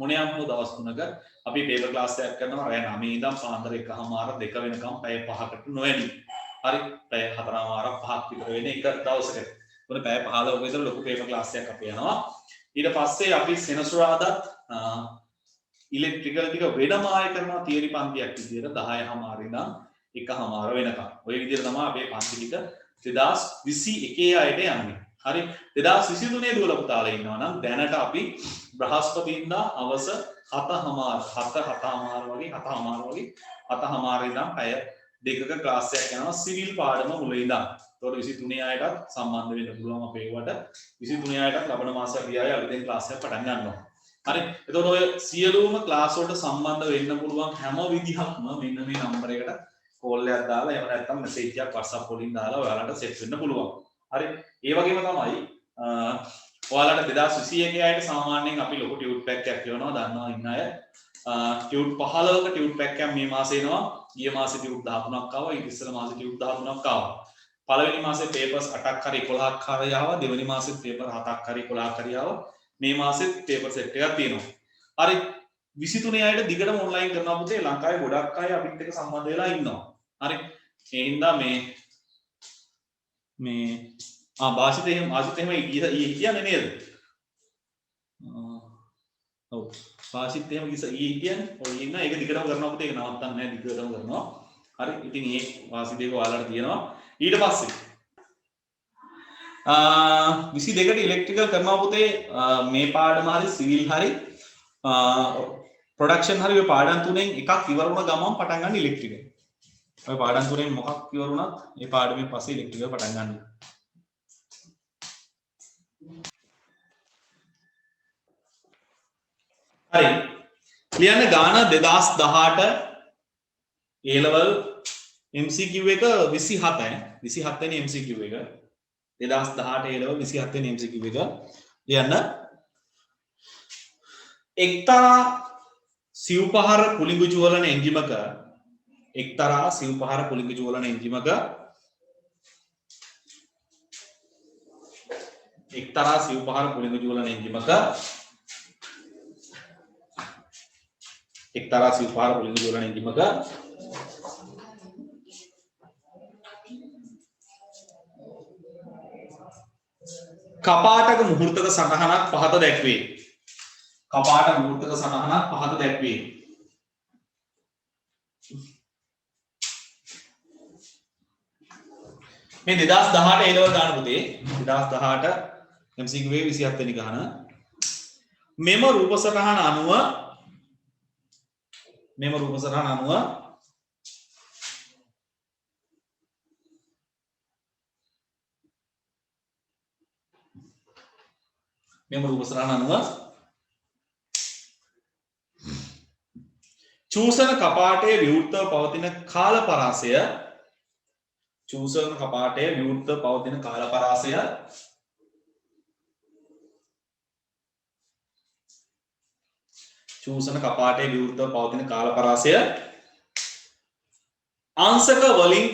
මොනියම් හෝ දවස් 3ක අපි පේපර් ක්ලාස් එකක් කරනවා රෑ 9 ඉඳන් පාන්දර 1:00 2 වෙනකම් පැය 5කට නොවැඩි. හරි පැය 4:00 5ක් විතර වෙන එක දවසකට. උන පැය 15ක විතර ලොකු පේපර් ක්ලාස් එකක් අපි යනවා. ඊට පස්සේ අපි සෙනසුරාදාත් ඉලෙක්ට්‍රිකල් ටික වෙනම ආය කරනවා තියරි පන්තියක් විදියට 10:00 ඉඳන් 1:00 වෙනකම්. ওই විදියට තමයි අපේ පන්ති ටික 2021 අයට යන්නේ. හරි 2023 දුවල පුතාලා ඉන්නවා නම් දැනට අපි බ්‍රහස්පතින්දා හවස 7:00 වගේ 7:00 ඉඳන් පැය දෙකක ක්ලාස් එකක් යනවා සිවිල් පාඩම මුල ඉඳන්. ඒතකොට 23 අයටත් සම්බන්ධ වෙන්න පුළුවන් අපේ ඒවට 23 අයටත් ලබන මාසය ගියාය අලුතෙන් ක්ලාස් එකක් පටන් ගන්නවා. හරි එතකොට ඔය සියලුම ක්ලාස් වලට සම්බන්ධ වෙන්න පුළුවන් හැම විදිහක්ම මෙන්න මේ නම්බර එකට කෝල් එකක් දාලා එහෙම නැත්නම් මෙසේජ් එකක් WhatsApp වලින් දාලා ඔයාලට සෙට් වෙන්න පුළුවන්. හරි ඒ වගේම තමයි ඔයාලට 2021 අයට සාමාන්‍යයෙන් අපි ලොකු ටියුට් පැක් එකක් කියනවා දන්නවා ඉන්න අය ටියුට් 15ක ටියුට් පැක් එකක් මේ මාසේ එනවා. ගිය මාසේ ටියුට් 13ක් ආවා. ඊට ඉස්සෙල්ලා මාසේ ටියුට් 13ක් ආවා. පළවෙනි මාසේ පේපර්ස් 8ක් හරි 11ක් හරි ආවා. දෙවෙනි මාසෙත් පේපර් 7ක් හරි 11ක් හරි ආවා. මේ මාසෙත් පේපර් සෙට් එකක් තියෙනවා. හරි 23 අයට දිගටම ඔන්ලයින් කරනවා පුතේ. ලංකාවේ ගොඩක් අය අපිත් එක්ක සම්බන්ධ වෙලා ඉන්නවා. හරි ඒ හින්දා මේ වාසිත එහෙම කියන්නේ නේද? ඔව් වාසිත එහෙම කියන්නේ ඔය ඉන්න ඒක දිගටම කරනවා පුතේ. ඒක නවත්තන්නේ නැහැ දිගටම කරනවා. හරි ඉතින් මේ වාසිතේක ඔයාලට තියෙනවා. ඊට පස්සේ 22ට ඉලෙක්ට්‍රිකල් කරනවා පුතේ. මේ පාඩම හරි සිවිල් හරි ප්‍රොඩක්ෂන් හරි ඔය පාඩම් තුනෙන් එකක් ඉවර වුණ ගමන් පටන් ගන්න ඉලෙක්ට්‍රිකල්. ඔය පාඩම් තුනෙන් මොකක් ඉවර වුණත් මේ පාඩමෙන් පස්සේ ඉලෙක්ට්‍රිකල් පටන් ගන්න. හරි ලියන්න ගාන 2018 A level MCQ එක 27 වෙනි MCQ එක 2018 A level 27 වෙනි MCQ එක ලියන්න. එක්තරා සිව්පහර කුලිඟු චූලන එන්ජිමක කපාටක මුහුර්තක සටහනක් පහත දැක්වේ. මේ 2018 A level දාන පුතේ 2018 MCQ 27 වෙනි ගාන මෙම රූප සටහන අනුව චූසන කපාටයේ විවෘතව පවතින කාලපරාසය අංශක වලින්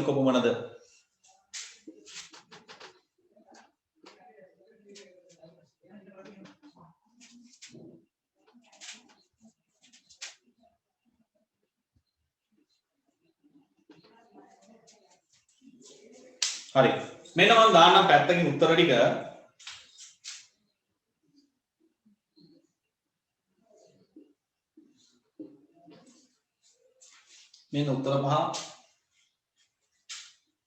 කොපමණද? හරි මෙන්න මම දාන්නම් පැත්තකින් උත්තර ටික. මේ උත්තර පහ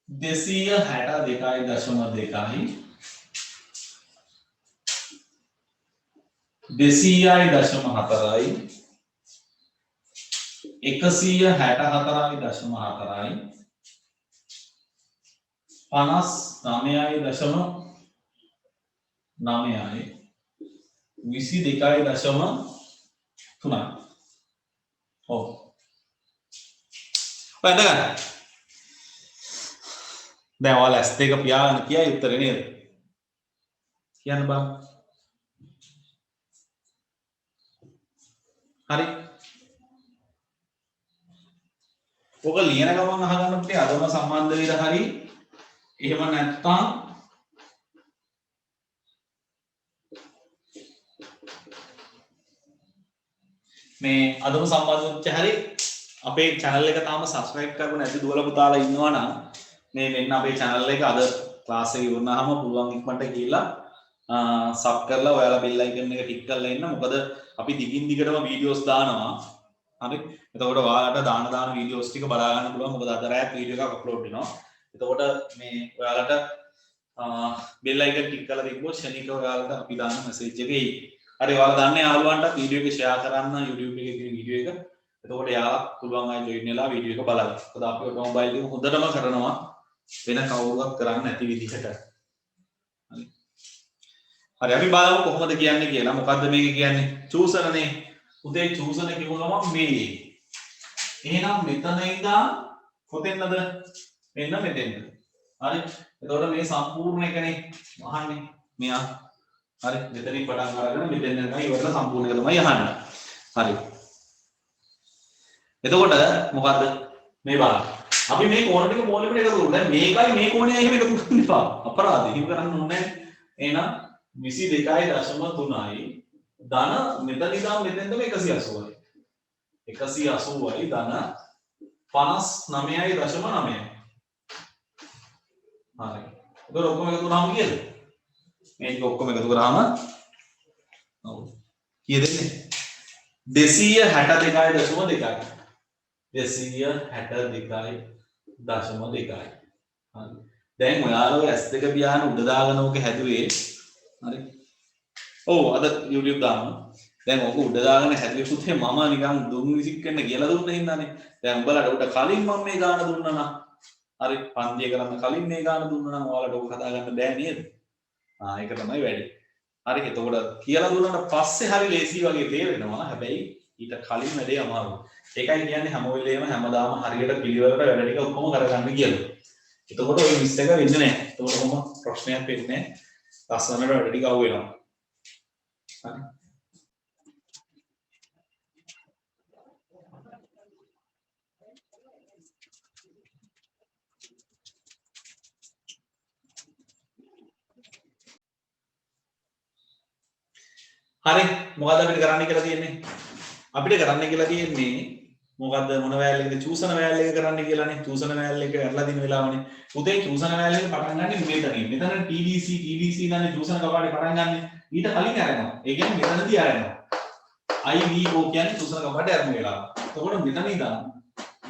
262.2 200.4යි 164.4යි 59.9යි 22.3යි. ඔව්. බලන්න ගන්න. දැන් ඔයාලා S2 පියාගෙන කියයි උත්තරේ නේද? කියන්න බෑ. හරි. ඔක ලියන ගමන් අහගන්න පුතේ අදම සම්බන්ධ වෙලා හරි. එහෙම නැත්නම් මේ අදම සම්බන්ධ වෙච්ච හරි අපේ channel එක තාම subscribe කරපු නැති දුවලා පුතාලා ඉන්නවා නම් මේ මෙන්න අපේ channel එක අද class එක ඉවරනහම පුළුවන් ඉක්මනට ගිහිල්ලා sub කරලා ඔයාලා bell icon එක click කරලා ඉන්න. මොකද අපි දිගින් දිගටම videos දානවා. හරි. එතකොට ඔයාලට දාන videos ටික බලා ගන්න පුළුවන්. මොකද අද රැත් video එකක් upload වෙනවා. එතකොට මේ ඔයාලට bell icon click කරලා තිබ්බොත් ශනිකව ඔයාලට අපි දාන message එක එයි. හරි. ඔයාලා දන්නේ යාළුවන්ට video එක share කරන්න YouTube එකේ තියෙන video එක. එතකොට යාළුවා පුළුවන් අය join වෙලා video එක බලන්න. මොකද අපි mobile එක හොඳටම කරනවා වෙන කවුරුවත් කරන්නේ නැති විදිහට. හරි. හරි අපි බලමු කොහොමද කියන්නේ කියලා. මොකද්ද මේක කියන්නේ? චූසනනේ. උදේ චූසන කිව්වම මේ. එහෙනම් මෙතන ඉඳන් කොතෙන්ද? මෙන්න මෙතෙන්ද. හරි. එතකොට මේ සම්පූර්ණ එකනේ අහන්නේ. මෙයා. හරි. මෙතනින් පටන් අරගෙන මෙතෙන් යනවා ඉවරලා සම්පූර්ණ එක තමයි අහන්නේ. හරි. එතකොට මොකද්ද? මේ බලන්න. අපි මේ කෝණ ටික මූලිකට එකතු කරමු. දැන් මේකයි මේ කෝණයයි එහෙම එකතු කරන්න එපා. අපරාධ. එහෙම කරන්න ඕනේ නැහැ. එහෙනම් 22.3යි ධන මෙතන ඉඳන් මෙතෙන්ටම 180යි. 180යි ධන 59.9යි. හරි. ඒක ඔක්කොම එකතු කරාම කීයද? මේක ඔක්කොම එකතු කරාම ඔව්. කීයද එන්නේ? 262.2යි. 262.2යි. හරි. දැන් ඔයාලා S2 පියාන උඩ දාගෙන ඕක හැදුවේ. හරි. ඔව් අද YouTube දාන්න. දැන් ඕක උඩ දාගෙන හැදුවේ පුතේ මම නිකන් දුම් විසික් වෙන්න කියලා දුන්න හින්දානේ. දැන් උඹලට උඩ කලින් මම මේ ගාන දුන්නා නම්. හරි. පන්තිය කරන්න කලින් මේ ගාන දුන්නා නම් ඔයාලට ඕක හදා ගන්න බෑ නේද? ඒක තමයි වැඩේ. හරි. එතකොට කියලා දුන්නාට පස්සේ හරි ලේසි වගේ තේරෙනවා. හැබැයි ඊට කලින් වැඩේ අමාරුයි. ඒකයි කියන්නේ හැම වෙලේම හැමදාම හරියට පිළිවෙලට වැඩ ටික ඔක්කොම කරගන්න කියලා. එතකොට ඔය මිස් එක වෙන්නේ නැහැ. එතකොට කොහොම ප්‍රශ්නයක් වෙන්නේ නැහැ. ලස්සනට වැඩ ටික අවු වෙනවා. හරි. හරි. මොකද අපිට කරන්න කියලා තියෙන්නේ? අපිට කරන්න කියලා තියෙන්නේ මොකද්ද මොන වෑල් එකද චූසන වෑල් එක කරන්න කියලානේ. චූසන වෑල් එක කරලා දින වෙලාවනේ. උදේ චූසන වෑල් එක පටන් ගන්න මෙතනින්. මෙතන TDC ගන්න චූසන කපාටේ පටන් ගන්න. ඊට කලින් ආරෙනවා. ඒ කියන්නේ මෙතනදී ආරෙනවා. IVO කියන්නේ චූසන කපාටේ ආරම්භ වෙලාව. එතකොට මෙතන ඉඳන්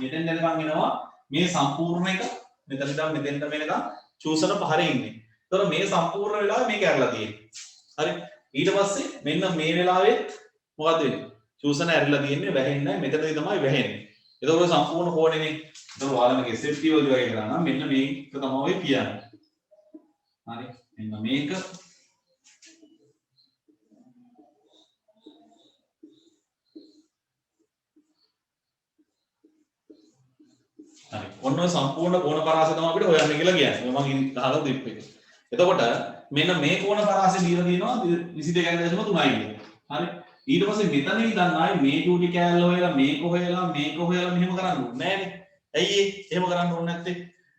මෙතෙන් යනකම් එනවා මේ සම්පූර්ණ එක මෙතන ඉඳන් මෙතෙන්ට වෙනකම් චූසන පහරේ ඉන්නේ. එතකොට මේ සම්පූර්ණ වෙලාව මේක ඇරලා තියෙන්නේ. හරි. ඊට පස්සේ මෙන්න මේ වෙලාවේ මොකද්ද වෙන්නේ? චූසන ඇරිලා තියෙන්නේ වැහෙන්නේ නැහැ. මෙතනදී තමයි වැහෙන්නේ. එතකොට සම්පූර්ණ කෝණෙනේ. එතකොට ඔයාලා මේක SFT වගේ කරා නම් මෙන්න මේක තමයි කියන්නේ. හරි. මෙන්න මේක හරි. ඔන්න ඔය සම්පූර්ණ කෝණ පරාසය තමයි අපිට හොයන්න කියලා කියන්නේ. මම ගහලා ක්ලිප් එක. එතකොට මෙන්න මේ කෝණ පරාසය දීලා තියෙනවා 22.3යි කියලා. හරි. ඊට පස්සේ මෙතන ඉඳන් ආයි මේ ටූටි කෑල්ල හොයලා මේක හොයලා මෙහෙම කරන්න ඕනේ නෑනේ. ඇයි ඒ? එහෙම කරන්න ඕනේ නැත්තේ.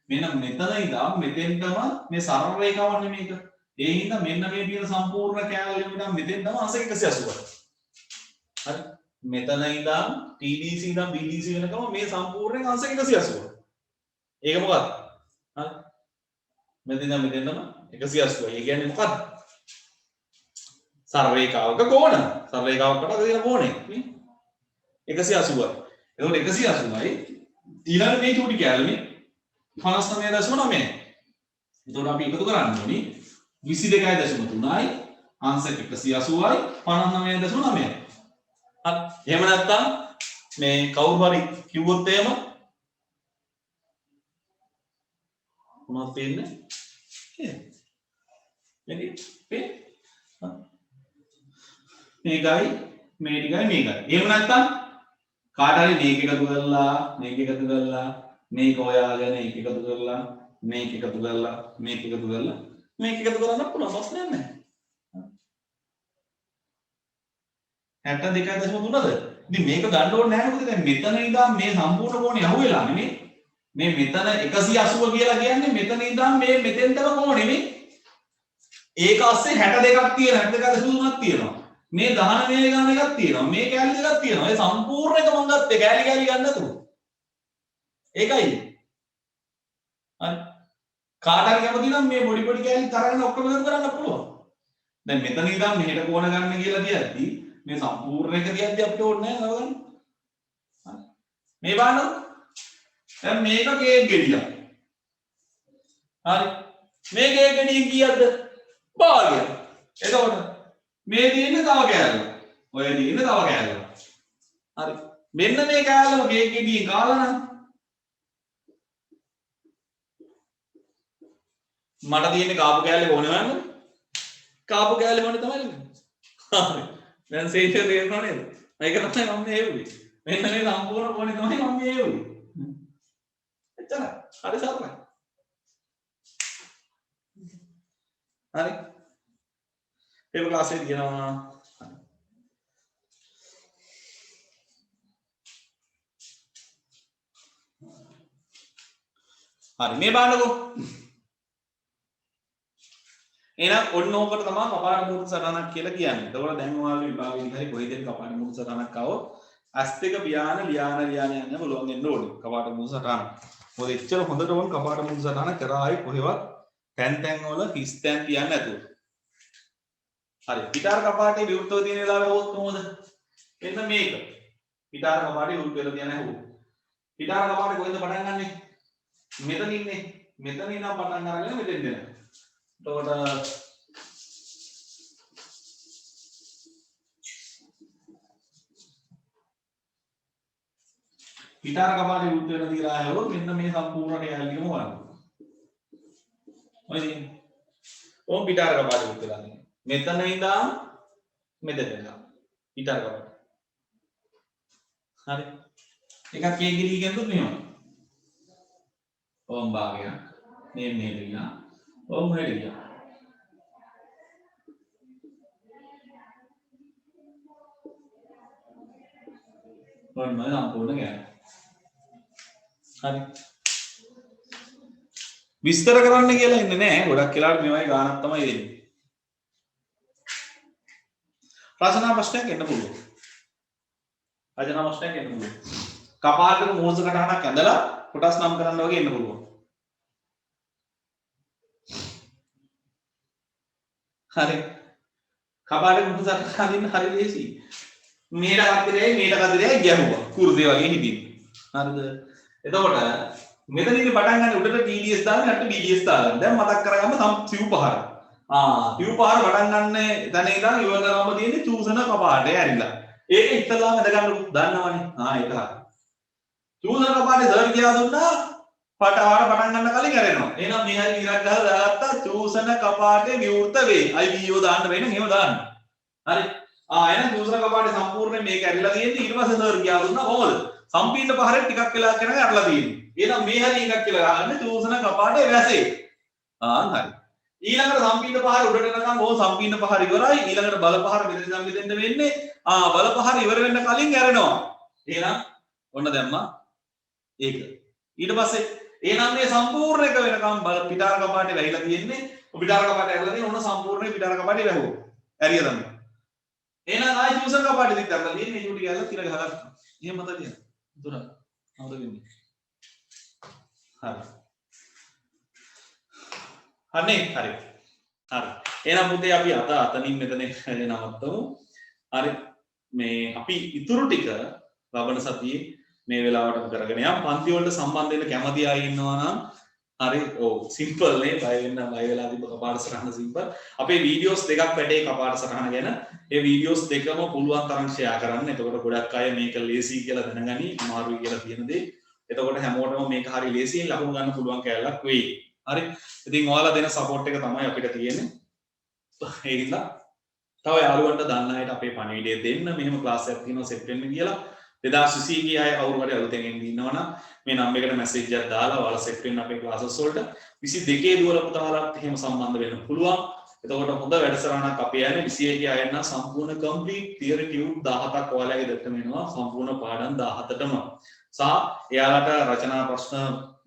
මෙන්න මෙතන ඉඳන් මෙතෙන්ටම මේ සරල රේඛාවන්නේ මේක. ඒ හින්දා මෙන්න මේ තියෙන සම්පූර්ණ කෑල්ල ඉඳන් මෙතෙන්ටම අංශ 180යි. හරි. මෙතන ඉඳන් TDC ඉඳන් BDC වෙනකම මේ සම්පූර්ණයෙන් අංශ 180යි. ඒක මොකක්ද? හරි. මෙතන ඉඳන් මෙතෙන්ටම 180යි. ඒ කියන්නේ මොකක්ද? සරල රේඛාවක කෝණ. සරල රේඛාවකට තියෙන කෝණය නේ 180යි. එතකොට 180යි ඊළඟ මේ චූටි කැලනේ 59.9. එතකොට අපි එකතු කරන්න ඕනි 22.3යි අංශක 180යි 59.9. හරි. එහෙම නැත්නම් මේ කවුරු හරි කිව්වොත් එහෙම මොනවද පේන්නේ? මේකයි මේ ටිකයි මේකයි. එහෙම නැත්නම් කාට හරි මේක එකතු කරලා මේක එකතු කරලා මේක හොයාගෙන මේක එකතු කරලා මේක එකතු කරලා මේක එකතු කරලා මේක එකතු කරන්න පුළුවන් ප්‍රශ්නයක් නැහැ. 62.3ද? ඉතින් මේක ගන්න ඕනේ නැහැ මොකද දැන් මෙතන ඉඳන් මේ සම්පූර්ණ කෝණය අහුවෙලා නෙමෙයි. මේ මෙතන 180 කියලා කියන්නේ මෙතන ඉඳන් මේ මෙතෙන්ටම කෝණෙ නෙමෙයි. ඒක ASCII 62ක් තියෙනවා 62.3ක් තියෙනවා. මේ 19 ගාන එකක් තියෙනවා. මේ කැලි දෙකක් තියෙනවා. ඒ සම්පූර්ණ එක මම ගත්තේ කැලි ගන්න නැතුව. ඒකයි. හරි. කාට හරි කැමති නම් මේ පොඩි පොඩි කැලි තරගෙන ඔක්කොම එකතු කරන්න පුළුවන්. දැන් මෙතන ඉඳන් මෙහෙට කෝණ ගන්න කියලා කියද්දී මේ සම්පූර්ණ එක තියද්දී අපිට ඕනේ නැහැ නවගන්න. හරි. මේ බලන්න. දැන් මේක කේක් ගෙඩියක්. හරි. මේ කේක් ගෙඩිය කීයක්ද? භාගයක්. එතකොට මේ තියෙන්නේ තව කෑල්ලක්. ඔය තියෙන්නේ තව කෑල්ලක්. හරි. මෙන්න මේ කෑල්ලම කේක් ගෙඩියෙන් කාලා නම් මට තියෙන්නේ කාපු කෑල්ලේ ඕනේ නෑනේ. කාපු කෑල්ලේ මොනේ තමයි නේ. හරි. දැන් සේෂය තේරෙනව නේද? මේක තමයි මම මේ හෙව්වේ. මෙන්න මේ සම්පූර්ණ කෝණේ තමයි මම මේ හෙව්වේ. එච්චරයි. හරි සරලයි. හරි. පේපර් ක්ලාස් එකේ කියනවා හරි මේ බලන්නකෝ. එහෙනම් ඔන්න ඕකට තමයි කපාට මූර්ත සටහනක් කියලා කියන්නේ. එතකොට දැන් ඔයාලගේ විභාගෙදී හරි කොහෙද කපාට මූර්ත සටහනක් ආවොත් ඇස් දෙක පියාන ලියාන යන්න පුළුවන් වෙන්න ඕනේ කපාට මූර්ත සටහන. මොකද එච්චර හොඳට ඕන කපාට මූර්ත සටහන කරායි කොහෙවත් තැන් වල හිස් තැන් තියන්නේ නැතුව. හරි පිටාර කපාටේ විවෘතව තියෙන වෙලාවේ හොත් කොහොමද? එන්න මේක. පිටාර කපාටේ විවෘත වෙලා තියන හැව. පිටාර කපාටේ කොහෙන්ද පටන් ගන්නෙ? මෙතන ඉන්නේ. මෙතන ඉඳන් පටන් අරගෙන මෙතෙන් දෙනවා. එතකොට පිටාර කපාටේ විවෘත වෙලා තියලා හැව මෙන්න මේ සම්පූර්ණ කැලලියම වරනවා. ඔය ඉතින් ඕම් පිටාර කපාටේ විවෘත වෙලා තියෙනවා. මෙතන ඉඳන් මෙතෙන්ට පිටාර කපාට. හරි. එකක් කේක් ගෙඩිය කියනකොට මෙහෙම. ඕම් භාගයක්. මේ මෙහෙට ගියා. ඕම් මෙහෙට ගියා. ඔන්න සම්පූර්ණ ගෑන. හරි. විස්තර කරන්න කියලා ඉන්නේ නැහැ. ගොඩක් වෙලාවට මේ වගේ ගානක් තමයි එන්නේ. රචනා ප්‍රශ්නයක් එන්න පුළුවන්. රචනා ප්‍රශ්නයක් එන්න පුළුවන්. කපාටක මූර්ත කටහනක් ඇඳලා කොටස් නම් කරන්න වගේ එන්න පුළුවන්. හරි. කපාටක මූර්ත කටහන දින්න හරි ලේසි. මේට කතරේ ගැහුවා. කුරුසේ වගේ හිටින්. හරිද? එතකොට මෙතනින් පටන් ගන්න උඩට TDS දාන්න යට BDS දාන්න. දැන් මතක් කරගන්න සිව් පහර. සිව් පහර පටන් ගන්න තැන ඉඳන් ඉවර කරාම තියෙන්නේ චූසන කපාටේ ඇරිලා. ඒක ඉස්සලාම ඉඳ ගන්න දන්නවනේ. ඒක හරි. චූසන කපාටේ සර් කියලා දුන්නා පටන් ගන්න කලින් ඇරෙනවා. එහෙනම් මේ හරි ඉරක් ගහලා දාගත්තා චූසන කපාටේ විවෘත වේ. IVO දාන්න වෙන එහෙම දාන්න. හරි. එහෙනම් චූසන කපාටේ සම්පූර්ණයෙන් මේක ඇරිලා තියෙන්නේ ඊට පස්සේ සර් කියලා දුන්නා කොහොමද? සම්පීඩන පහරෙන් ටිකක් වෙලා කරගෙන ඇරලා තියෙන්නේ. එහෙනම් මේ හරි එකක් කියලා ගන්න චූසන කපාටේ වැසේ. හරි. ඊළඟට සම්පීඩන පහර උඩට යනකම් ඕ සම්පීඩන පහර ඉවරයි. ඊළඟට බල පහර මෙතන දෙන්න වෙන්නේ. බල පහර ඉවර වෙන්න කලින් ඇරෙනවා. එහෙනම් ඔන්න දැම්මා. ඒක. ඊට පස්සේ එහෙනම් මේ සම්පූර්ණ එක වෙනකම් බල පිටාර කපාටේ වැහිලා තියෙන්නේ. පිටාර කපාටේ ඇරලා තියෙන ඔන්න සම්පූර්ණ පිටාර කපාටේ වැහුවා. ඇරිය තමයි. එහෙනම් ආයි චූසන කපාටේ දික් දැම්මා. තියෙන්නේ චූටි ගාලා තිර ගහලා. එහෙම මතකද? දුර. නවද වෙන්නේ. හරි. අනේ හරි. හරි. එහෙනම් පුතේ අපි අතනින් මෙතන නවත්තමු. හරි. මේ අපි ඉතුරු ටික ලබන සතියේ මේ වෙලාවටම කරගෙන යම්. පන්ති වලට සම්බන්ධ වෙන්න කැමති අය ඉන්නවා නම් හරි ඔව් සිම්පල් නේ බය වෙන්න බය වෙලා තිබ්බ කපාට සටහන සිම්පල්. අපේ වීඩියෝස් දෙකක් වැඩේ කපාට සටහන ගැන. ඒ වීඩියෝස් දෙකම පුළුවන් තරම් ෂෙයා කරන්න. එතකොට ගොඩක් අය මේක ලේසි කියලා දැනගනි අමාරුයි කියලා කියන දේ. එතකොට හැමෝටම මේක හරි ලේසියෙන් ලකුණු ගන්න පුළුවන් කැලලක් වෙයි. හරි. ඉතින් ඔයාලා දෙන සපෝට් එක තමයි අපිට තියෙන්නේ. ඒ හින්දා තව යාළුවන්ට දන්න අයට අපේ පණිවිඩය දෙන්න. මෙහෙම ක්ලාස් එකක් තියෙනවා සෙට් වෙන්න කියලා. 2020 ගිය අය කවුරු හරි අලුතෙන් ඉන්නවනම් මේ නම්බර් එකට මැසේජ් එකක් දාලා ඔයාලා සෙට් වෙන්න අපේ ක්ලාසස් වලට. 22 දුවල පුතාලාත් එහෙම සම්බන්ධ වෙන්න පුළුවන්. එතකොට හොඳ වැඩසටහනක් අපේ යන්නේ 21 අය නම් සම්පූර්ණ කම්ප්ලීට් තියරි ටියුබ් 17ක් ඔයාලගේ දෙට්ටම එනවා සම්පූර්ණ පාඩම් 17ටම. සහ එයාලට රචනා ප්‍රශ්න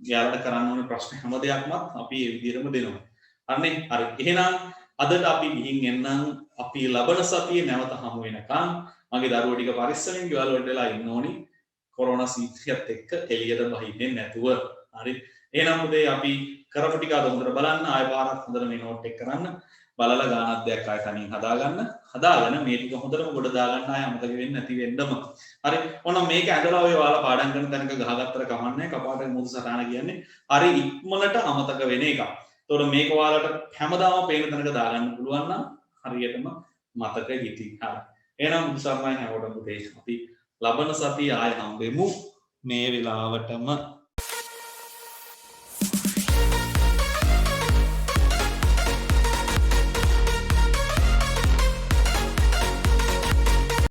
එයාලට කරන්න ඕනේ ප්‍රශ්න හැම දෙයක්ම අපි ඒ විදිහටම දෙනවා. අනේ හරි. එහෙනම් අදට අපි ගිහින් එන්නම්. අපි ලබන සතියේ නැවත හමු වෙනකන් මගේ දරුවෝ ටික පරිස්සමෙන් ගෙවල් වලට වෙලා ඉන්න ඕනි. කොරෝනා සීතලත් එක්ක එළියට බහින්නේ නැතුව. හරි. එහෙනම් උදේ අපි කරපු ටික අද හොඳට බලන්න. ආයෙ පාරක් හොඳට මේ නෝට් එක කරන්න. බලලා ගානක් දෙයක් ආයෙ තනියෙන් හදාගන්න. හදාගෙන මේ ටික හොඳටම ගොඩ දාගන්න ආයෙ අමතක වෙන්නේ නැති වෙන්නම. හරි. ඕනම් මේක ඇදලා ඔය ඔයාලා පාඩම් කරන තැනක ගහගත්තට කමන්නේ. කපාට මුදු සටහන කියන්නේ හරි ඉක්මනට අමතක වෙන එකක්. ඒතකොට මේක ඔයාලට හැමදාම පේන තැනක දාගන්න පුළුවන් නම් හරියටම මතක හිටියි. හරි. එහෙනම් මුදු සර්මයන් හැමෝටම පුතේ අපි ලබන සතිය ආයෙ හම්බෙමු මේ වෙලාවටම.